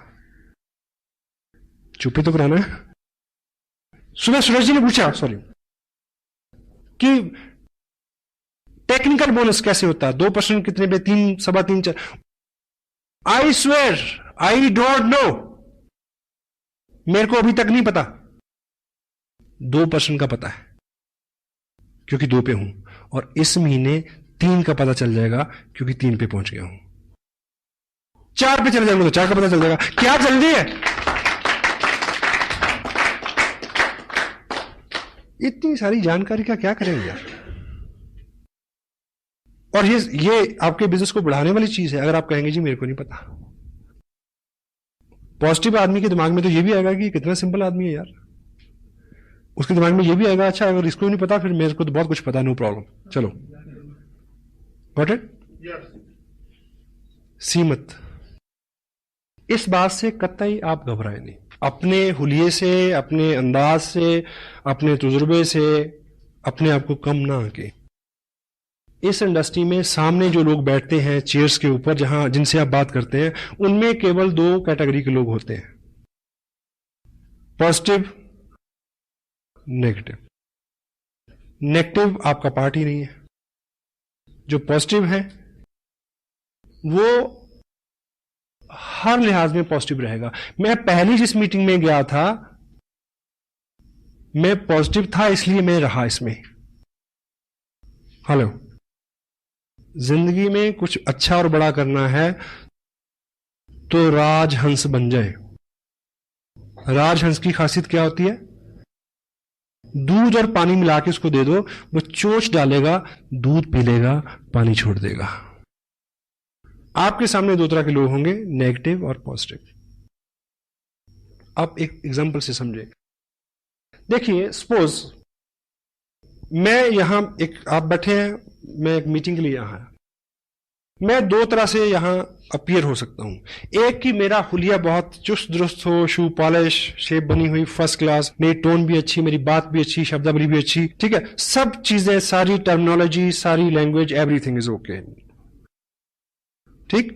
चुप्पी तो कराना है। सुबह सूरज जी ने पूछा, सॉरी, कि टेक्निकल बोनस कैसे होता है, 2% कितने पे, 3, सवा 3, 4। I swear I don't know, मेरे को अभी तक नहीं पता। 2% का पता है क्योंकि 2 पे हूं, और इस महीने 3 का पता चल जाएगा क्योंकि 3 पे पहुंच गया हूं। 4 पे चले जाऊंगा तो 4 का पता चल जाएगा। क्या जल्दी है? इतनी सारी जानकारी का क्या करेंगे यार? और ये आपके बिजनेस को बढ़ाने वाली चीज है। अगर आप कहेंगे जी मेरे को नहीं पता, पॉजिटिव आदमी के दिमाग में तो ये भी आएगा कि कितना सिंपल आदमी है यार। उसके दिमाग में ये भी आएगा, अच्छा अगर इसको नहीं पता फिर मेरे को तो बहुत कुछ पता है, नो प्रॉब्लम, चलो। Got it? सीमत। इस बात से कतई आप घबराए नहीं। अपने हुलिये से, अपने अंदाज से, अपने तजुर्बे से अपने आप को कम ना आके। इस इंडस्ट्री में सामने जो लोग बैठते हैं चेयर्स के ऊपर, जहां जिनसे आप बात करते हैं, उनमें केवल 2 कैटेगरी के लोग होते हैं, पॉजिटिव, नेगेटिव। नेगेटिव आपका पार्ट ही नहीं है। जो पॉजिटिव है वो हर लिहाज में पॉजिटिव रहेगा। मैं पहली जिस मीटिंग में गया था, मैं पॉजिटिव था, इसलिए मैं रहा इसमें। हेलो, जिंदगी में कुछ अच्छा और बड़ा करना है तो राजहंस बन जाए। राजहंस की खासियत क्या होती है? दूध और पानी मिला के उसको दे दो, वो चोंच डालेगा, दूध पी लेगा, पानी छोड़ देगा। आपके सामने 2 तरह के लोग होंगे, नेगेटिव और पॉजिटिव। आप एक एग्जांपल से समझे। देखिए, सपोज मैं यहां आप बैठे हैं, मैं एक मीटिंग के लिए यहां आया। मैं 2 तरह से यहां अपीयर हो सकता हूं। एक कि मेरा हुलिया बहुत चुस्त दुरुस्त हो, शू पॉलिश, शेप बनी हुई फर्स्ट क्लास, मेरी टोन भी अच्छी, मेरी बात भी अच्छी, शब्दावली भी अच्छी, ठीक है, सब चीजें, सारी टर्मिनोलॉजी, सारी लैंग्वेज, एवरीथिंग इज ओके, ठीक।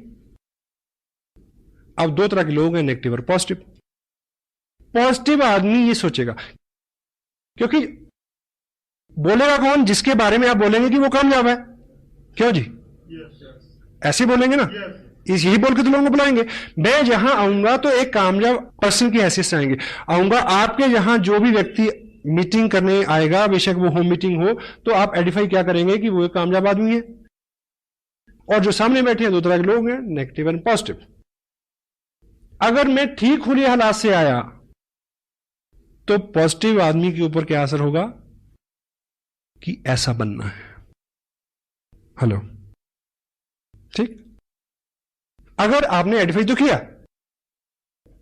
अब 2 तरह के लोग हैं, नेगेटिव और पॉजिटिव। पॉजिटिव आदमी ये सोचेगा, क्योंकि बोलेगा कौन? जिसके बारे में आप बोलेंगे कि वो कामयाब है। क्यों जी? ऐसे बोलेंगे ना, यही बोल के तो लोगों को बुलाएंगे। मैं जहां आऊंगा तो एक कामयाब पर्सन की हैसियत से आऊंगा। आपके यहां जो भी व्यक्ति मीटिंग करने आएगा, बेशक वो होम मीटिंग हो, तो आप आइडेंटिफाई क्या करेंगे कि वो एक कामयाब आदमी है। और जो सामने बैठे हैं 2 तरह के लोग हैं, नेगेटिव एंड पॉजिटिव। अगर मैं ठीक हुए हालात से आया तो पॉजिटिव आदमी के ऊपर क्या असर होगा कि ऐसा बनना है। हेलो, ठीक। अगर आपने आइडेंटिफाई तो किया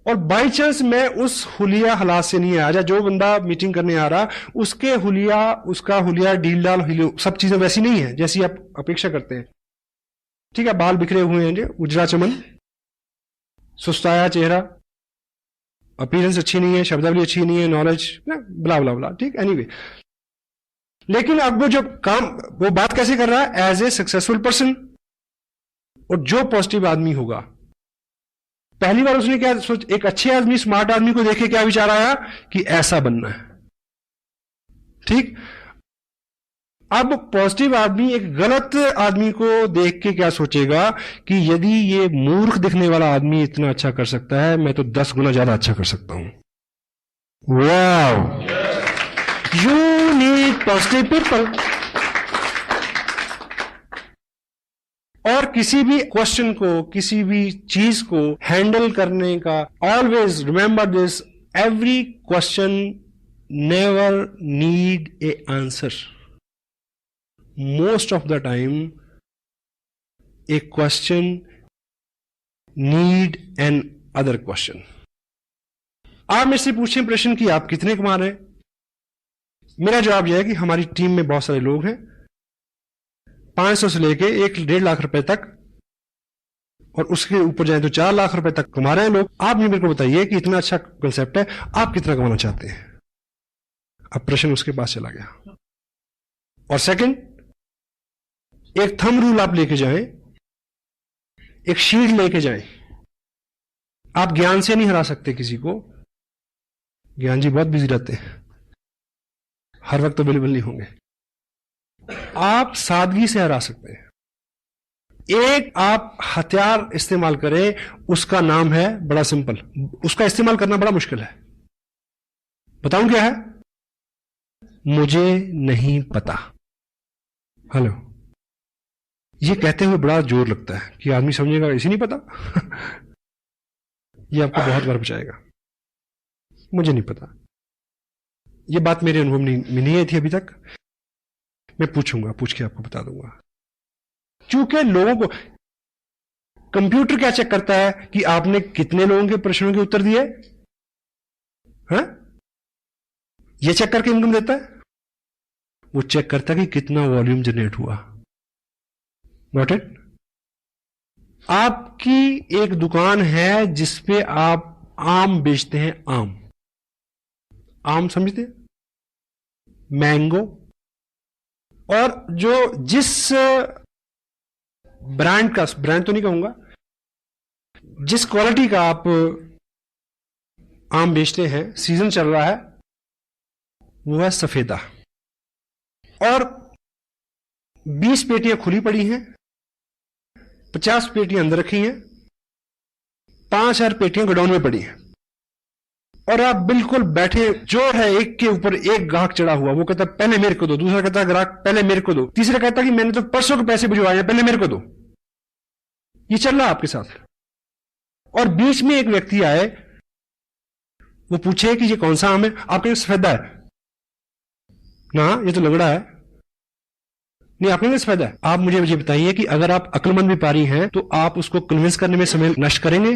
और बाई चांस मैं उस हुलिया हालात से नहीं आया, जो बंदा मीटिंग करने आ रहा उसके हुलिया, उसका हुलिया डील डाल, सब चीजें वैसी नहीं है जैसी आप अपेक्षा करते हैं, ठीक है, बाल बिखरे हुए हैं, उजरा चमन, सुस्ताया चेहरा, अपीयरेंस अच्छी नहीं है, शब्दावली अच्छी नहीं है, नॉलेज ब्ला ब्ला ब्ला, ठीक, एनीवे। लेकिन अब वो जो काम, वो बात कैसे कर रहा है? As a successful person. और जो पॉजिटिव आदमी होगा, पहली बार उसने क्या सोच, एक अच्छे आदमी, स्मार्ट आदमी को देखे क्या विचार आया कि ऐसा बनना है, ठीक। अब पॉजिटिव आदमी एक गलत आदमी को देख के क्या सोचेगा कि यदि ये मूर्ख दिखने वाला आदमी इतना अच्छा कर सकता है, मैं तो 10 गुना ज्यादा अच्छा कर सकता हूं। Wow, you need positive people. और किसी भी क्वेश्चन को, किसी भी चीज को हैंडल करने का, always remember this, every question never need A answer. Most of the time A question need an other question. आप मेरे से पूछें प्रश्न कि आप कितने कमा रहे हैं, मेरा जवाब यह है कि हमारी टीम में बहुत सारे लोग हैं, 500 से लेके 1-1.5 लाख रुपए तक, और उसके ऊपर जाए तो 4 लाख रुपए तक कमा रहे हैं लोग। आप मेरे को बताइए कि इतना अच्छा कंसेप्ट है, आप कितना कमाना चाहते हैं? अब प्रश्न उसके पास चला गया। और सेकंड, एक थंब रूल आप लेके जाएं, एक शीट लेके जाएं। आप ज्ञान से नहीं हरा सकते किसी को, ज्ञान जी बहुत बिजी रहते हैं, हर वक्त अवेलेबल नहीं होंगे। आप सादगी से हरा सकते हैं। एक आप हथियार इस्तेमाल करें, उसका नाम है, बड़ा सिंपल, उसका इस्तेमाल करना बड़ा मुश्किल है। बताऊं क्या है? मुझे नहीं पता। हेलो, ये कहते हुए बड़ा जोर लगता है कि आदमी समझेगा इसे नहीं पता। ये आपको बहुत बार बचाएगा। मुझे नहीं पता, ये बात मेरे अनुभव में नहीं आई थी अभी तक, मैं पूछूंगा, पूछ के आपको बता दूंगा। क्योंकि लोगों को कंप्यूटर क्या चेक करता है कि आपने कितने लोगों के प्रश्नों के उत्तर दिए, हैं? ये चेक करके इनकम देता है। वो चेक करता है कि कितना वॉल्यूम जनरेट हुआ। Got it? आपकी एक दुकान है जिसपे आप आम बेचते हैं, आम समझते हैं, मैंगो, और जो जिस ब्रांड का, ब्रांड तो नहीं कहूंगा, जिस क्वालिटी का आप आम बेचते हैं, सीजन चल रहा है, वो है सफेदा। और 20 पेटियां खुली पड़ी हैं, 50 पेटियां अंदर रखी हैं, 5000 पेटियां गोडाउन में पड़ी हैं, और आप बिल्कुल बैठे, जो है एक के ऊपर एक ग्राहक चढ़ा हुआ, वो कहता पहले मेरे को दो, दूसरा कहता ग्राहक पहले मेरे को दो, तीसरा कहता कि मैंने तो परसों के पैसे भिजवाए हैं, पहले मेरे को दो। ये चल रहा है आपके साथ। और बीच में एक व्यक्ति आए, वो पूछे कि ये कौन सा आम है? आपके सफेदा है ना, ये तो लंगड़ा है। नहीं, आपके सफेदा है। आप मुझे बताइए कि अगर आप अक्लमंद व्यापारी हैं तो आप उसको कन्विंस करने में समय नष्ट करेंगे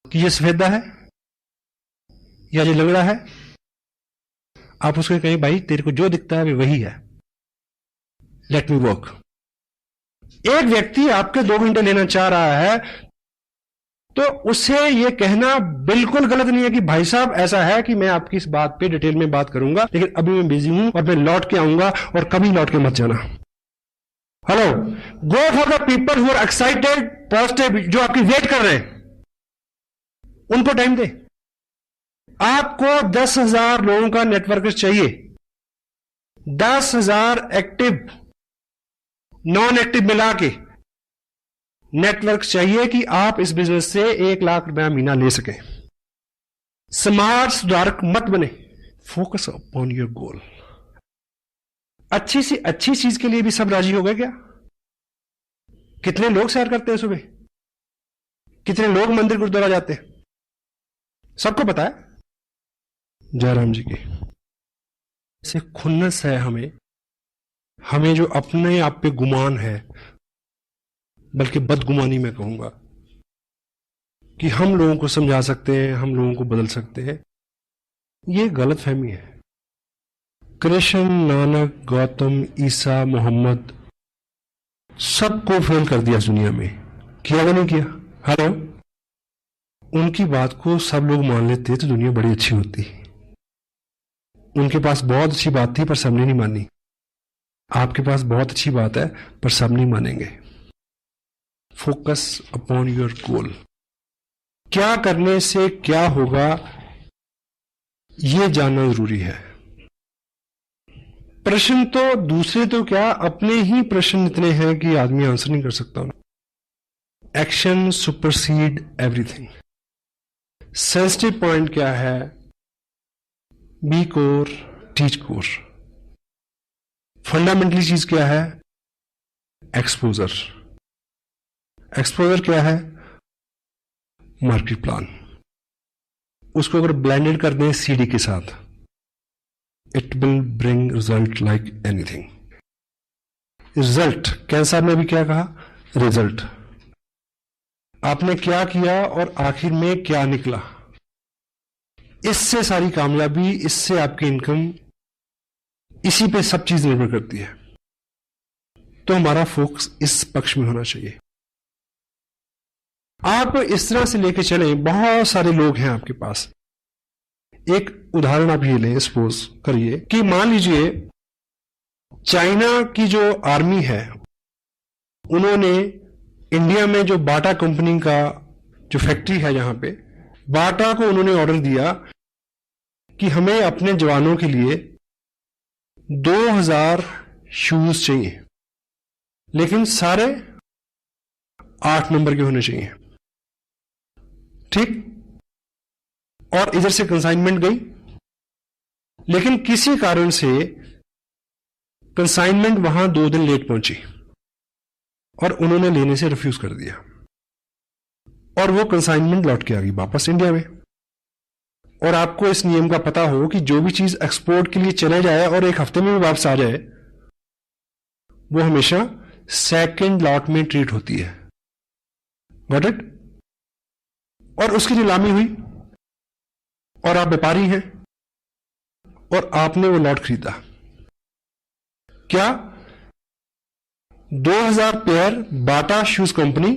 कि ये सफेदा है या ये लंगड़ा है? आप उसको कहें भाई तेरे को जो दिखता है वही है, लेट मी वर्क। एक व्यक्ति आपके 2 घंटे लेना चाह रहा है तो उसे यह कहना बिल्कुल गलत नहीं है कि भाई साहब ऐसा है कि मैं आपकी इस बात पे डिटेल में बात करूंगा, लेकिन अभी मैं बिजी हूं और मैं लौट के आऊंगा, और कभी लौट के मत जाना। Hello, go for the people who are excited, positive, जो आपकी वेट कर रहे हैं, उनको टाइम दे। आपको 10,000 लोगों का नेटवर्क चाहिए, 10,000 एक्टिव नॉन एक्टिव मिला के नेटवर्क चाहिए कि आप इस बिजनेस से 1 लाख रुपया महीना ले सकें। स्मार्ट सुधारक मत बने, फोकस अपॉन योर गोल। अच्छी सी अच्छी चीज के लिए भी सब राजी हो गए क्या? कितने लोग सैर करते हैं सुबह, कितने लोग मंदिर गुरुद्वारा जाते हैं, सबको पता है। जयराम जी की से खुन्नस है हमें जो अपने आप पे गुमान है, बल्कि बदगुमानी मैं कहूंगा, कि हम लोगों को समझा सकते हैं, हम लोगों को बदल सकते हैं, ये गलत फहमी है। कृष्ण, नानक, गौतम, ईसा, मोहम्मद, सबको फेल कर दिया दुनिया में, किया या नहीं किया? हेलो, उनकी बात को सब लोग मान लेते तो दुनिया बड़ी अच्छी होती। उनके पास बहुत अच्छी बात थी पर सबने नहीं मानी। आपके पास बहुत अच्छी बात है पर सब नहीं मानेंगे। Focus upon your goal. क्या करने से क्या होगा यह जानना जरूरी है। प्रश्न तो दूसरे तो क्या, अपने ही प्रश्न इतने हैं कि आदमी आंसर नहीं कर सकता। Action supersede everything. Sensitive point क्या है? Be core, teach core. Fundamentally चीज क्या है? एक्सपोजर। एक्सपोजर क्या है? Market plan. उसको अगर ब्लेंडेड कर दें सीडी के साथ, it will bring result like anything. Result, cancer में भी क्या कहा? रिजल्ट। आपने क्या किया और आखिर में क्या निकला, इससे सारी कामयाबी, इससे आपकी इनकम, इसी पे सब चीज निर्भर करती है। तो हमारा फोकस इस पक्ष में होना चाहिए। आप इस तरह से लेके चलें, बहुत सारे लोग हैं आपके पास। एक उदाहरण आप ये लें, सपोज करिए कि मान लीजिए चाइना की जो आर्मी है उन्होंने इंडिया में जो बाटा कंपनी का जो फैक्ट्री है, जहां पे बाटा को उन्होंने ऑर्डर दिया कि हमें अपने जवानों के लिए 2000 शूज चाहिए, लेकिन सारे 8 नंबर के होने चाहिए। ठीक। और इधर से कंसाइनमेंट गई, लेकिन किसी कारण से कंसाइनमेंट वहां 2 दिन लेट पहुंची और उन्होंने लेने से रिफ्यूज कर दिया और वो कंसाइनमेंट लौट के आ गई वापस इंडिया में। और आपको इस नियम का पता हो कि जो भी चीज एक्सपोर्ट के लिए चले जाए और 1 हफ्ते में भी वापस आ जाए, वो हमेशा सेकंड लॉट में ट्रीट होती है। Got it? और उसकी नीलामी हुई और आप व्यापारी हैं और आपने वो लॉट खरीदा। क्या? 2000 पेयर बाटा शूज कंपनी,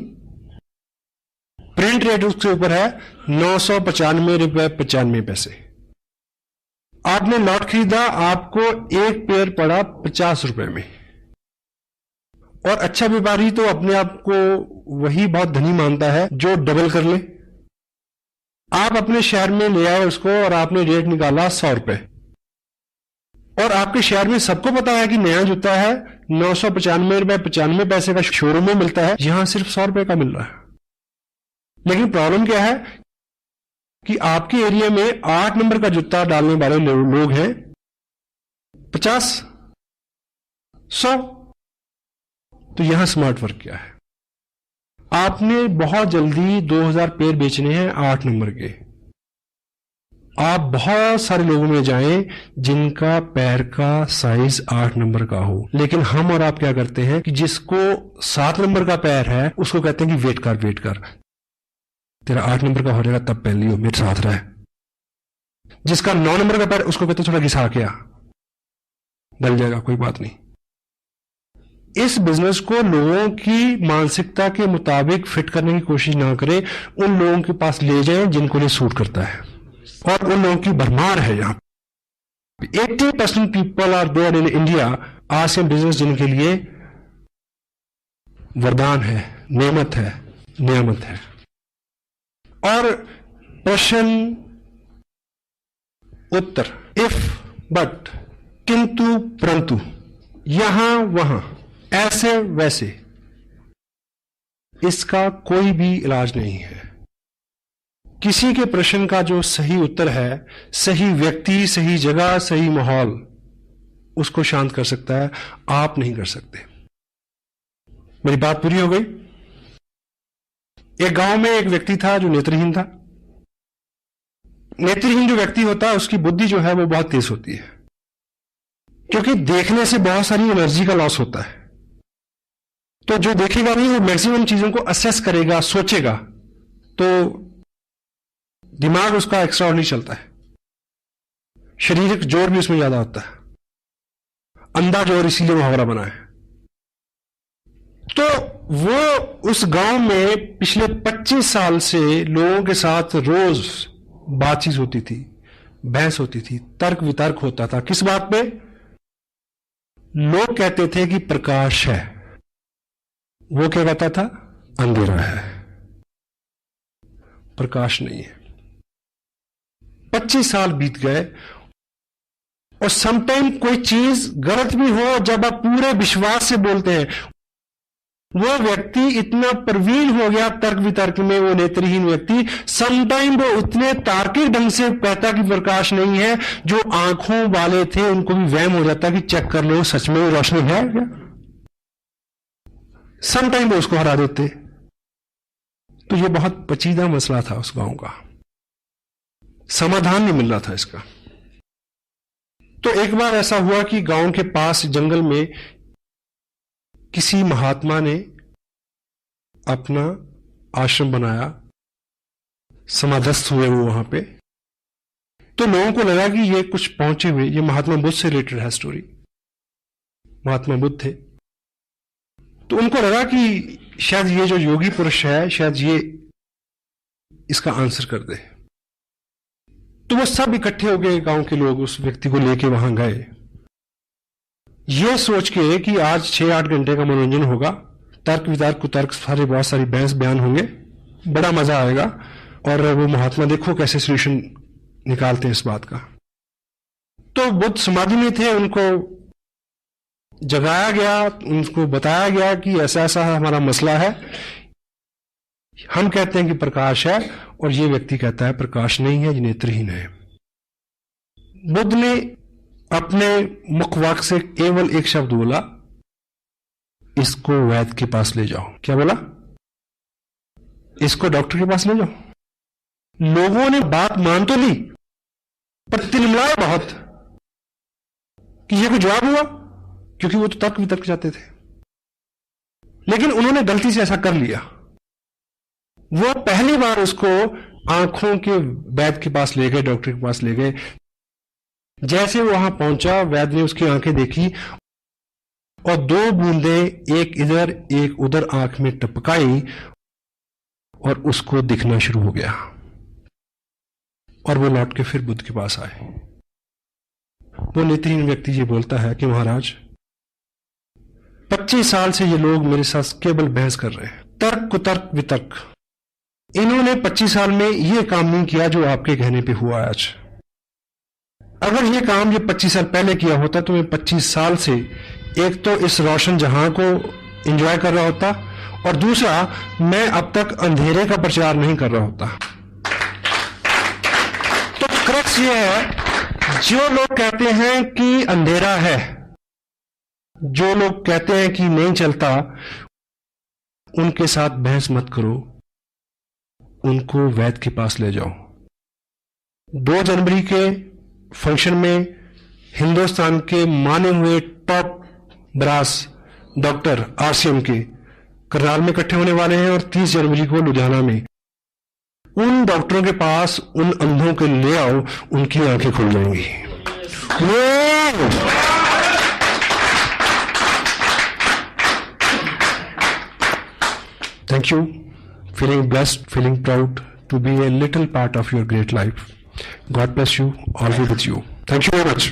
प्रिंट रेट उसके ऊपर है 995 रुपए 95 पैसे। आपने लॉट खरीदा, आपको एक पेयर पड़ा 50 रुपए में। और अच्छा व्यापारी तो अपने आप को वही बहुत धनी मानता है जो डबल कर ले। आप अपने शहर में ले आए उसको और आपने रेट निकाला 100 रुपए, और आपके शहर में सबको पता है कि नया जूता है 995 रुपए 95 पैसे का शोरूम में मिलता है, यहां सिर्फ 100 रुपए का मिल रहा है। लेकिन प्रॉब्लम क्या है कि आपके एरिया में 8 नंबर का जूता डालने वाले लोग हैं 50, 100। तो यहां स्मार्ट वर्क क्या है? आपने बहुत जल्दी 2000 पेयर बेचने हैं 8 नंबर के। आप बहुत सारे लोगों में जाएं जिनका पैर का साइज 8 नंबर का हो, लेकिन हम और आप क्या करते हैं कि जिसको 7 नंबर का पैर है उसको कहते हैं कि वेट कर, तेरा 8 नंबर का हो जाएगा तब पहन लियो, मेरे साथ रहे। जिसका 9 नंबर का पैर उसको कहते हैं थोड़ा घिसा के आ, डल जाएगा, कोई बात नहीं। इस बिजनेस को लोगों की मानसिकता के मुताबिक फिट करने की कोशिश ना करें, उन लोगों के पास ले जाएं जिनको ये सूट करता है, और उन लोगों की भरमार है। यहां 80% people are there in India आज के बिजनेस जिनके लिए वरदान है, नेमत है, नियामत है। और प्रश्न उत्तर, इफ, बट, किंतु, परंतु, यहां वहां, ऐसे वैसे, इसका कोई भी इलाज नहीं है। किसी के प्रश्न का जो सही उत्तर है, सही व्यक्ति, सही जगह, सही माहौल उसको शांत कर सकता है, आप नहीं कर सकते। मेरी बात पूरी हो गई? एक गांव में एक व्यक्ति था जो नेत्रहीन था। नेत्रहीन जो व्यक्ति होता है उसकी बुद्धि जो है वो बहुत तेज होती है, क्योंकि देखने से बहुत सारी एनर्जी का लॉस होता है। तो जो देखेगा नहीं वो मैक्सिमम चीजों को असेस करेगा, सोचेगा, तो दिमाग उसका एक्स्ट्रा नहीं चलता है। शारीरिक जोर भी उसमें ज्यादा होता है, अंधा जोर, इसीलिए मुहावरा बना है। तो वो उस गांव में पिछले 25 साल से लोगों के साथ रोज बातचीत होती थी, बहस होती थी, तर्क वितर्क होता था। किस बात पे? लोग कहते थे कि प्रकाश है, वो क्या कहता था? अंधेरा है, प्रकाश नहीं है। 25 साल बीत गए और समटाइम कोई चीज गलत भी हो, जब आप पूरे विश्वास से बोलते हैं, वो व्यक्ति इतना प्रवीण हो गया तर्क वितर्क में, वो नेत्रहीन व्यक्ति समटाइम वो उतने तार्किक ढंग से कहता कि प्रकाश नहीं है, जो आंखों वाले थे उनको भी वहम हो जाता कि चेक कर लो सच में रोशनी है क्या। समटाइम वो उसको हरा देते। तो ये बहुत पेचीदा मसला था उस गांव का, समाधान नहीं मिल रहा था इसका। तो एक बार ऐसा हुआ कि गांव के पास जंगल में किसी महात्मा ने अपना आश्रम बनाया, समाधस्थ हुए वो वहां पे। तो लोगों को लगा कि ये कुछ पहुंचे हुए, ये महात्मा बुद्ध से रिलेटेड है स्टोरी, महात्मा बुद्ध थे। तो उनको लगा कि शायद ये जो योगी पुरुष है, शायद ये इसका आंसर कर दे। तो वो सब इकट्ठे हो गए, गांव के लोग उस व्यक्ति को लेके वहां गए, ये सोच के कि आज 6-8 घंटे का मनोरंजन होगा, तर्क वितर्क कुतर्क सारे, बहुत सारी बहस बयान होंगे, बड़ा मजा आएगा, और वो महात्मा देखो कैसे सोल्यूशन निकालते हैं इस बात का। तो बुद्ध समाधि में थे, उनको जगाया गया, उनको बताया गया कि ऐसा ऐसा हमारा मसला है, हम कहते हैं कि प्रकाश है और ये व्यक्ति कहता है प्रकाश नहीं है, ये नेत्रहीन है। बुद्ध ने अपने मुख वाक से केवल एक शब्द बोला, इसको वैद्य के पास ले जाओ। क्या बोला? इसको डॉक्टर के पास ले जाओ। लोगों ने बात मान तो ली, पर तिलमिलाए बहुत कि ये कोई जवाब हुआ, क्योंकि वो तो तर्क वितर्क जाते थे। लेकिन उन्होंने गलती से ऐसा कर लिया। वो पहली बार उसको आंखों के वैद्य के पास ले गए, डॉक्टर के पास ले गए। जैसे वो वहां पहुंचा, वैद्य ने उसकी आंखें देखी और 2 बूंदें एक इधर एक उधर आंख में टपकाई और उसको दिखना शुरू हो गया। और वो लौट के फिर बुद्ध के पास आए। वो नेत्रहीन व्यक्ति ये बोलता है कि महाराज, 25 साल से ये लोग मेरे साथ केवल बहस कर रहे हैं, तर्क कुतर्क वितर्क। इन्होंने 25 साल में ये काम नहीं किया जो आपके कहने पे हुआ आज। अगर ये काम ये 25 साल पहले किया होता तो मैं 25 साल से एक तो इस रोशन जहां को एंजॉय कर रहा होता, और दूसरा मैं अब तक अंधेरे का प्रचार नहीं कर रहा होता। तो क्रक्स ये है, जो लोग कहते हैं कि अंधेरा है, जो लोग कहते हैं कि नहीं चलता, उनके साथ बहस मत करो, उनको वैद्य के पास ले जाओ। 2 जनवरी के फंक्शन में हिंदुस्तान के माने हुए टॉप ब्रास डॉक्टर RCM के करनाल में इकट्ठे होने वाले हैं, और 30 जनवरी को लुधियाना में। उन डॉक्टरों के पास उन अंधों को ले आओ, उनकी आंखें खुल जाएंगी। Thank you. Feeling blessed, feeling proud to be a little part of your great life. God bless you, all be with you. Thank you very much.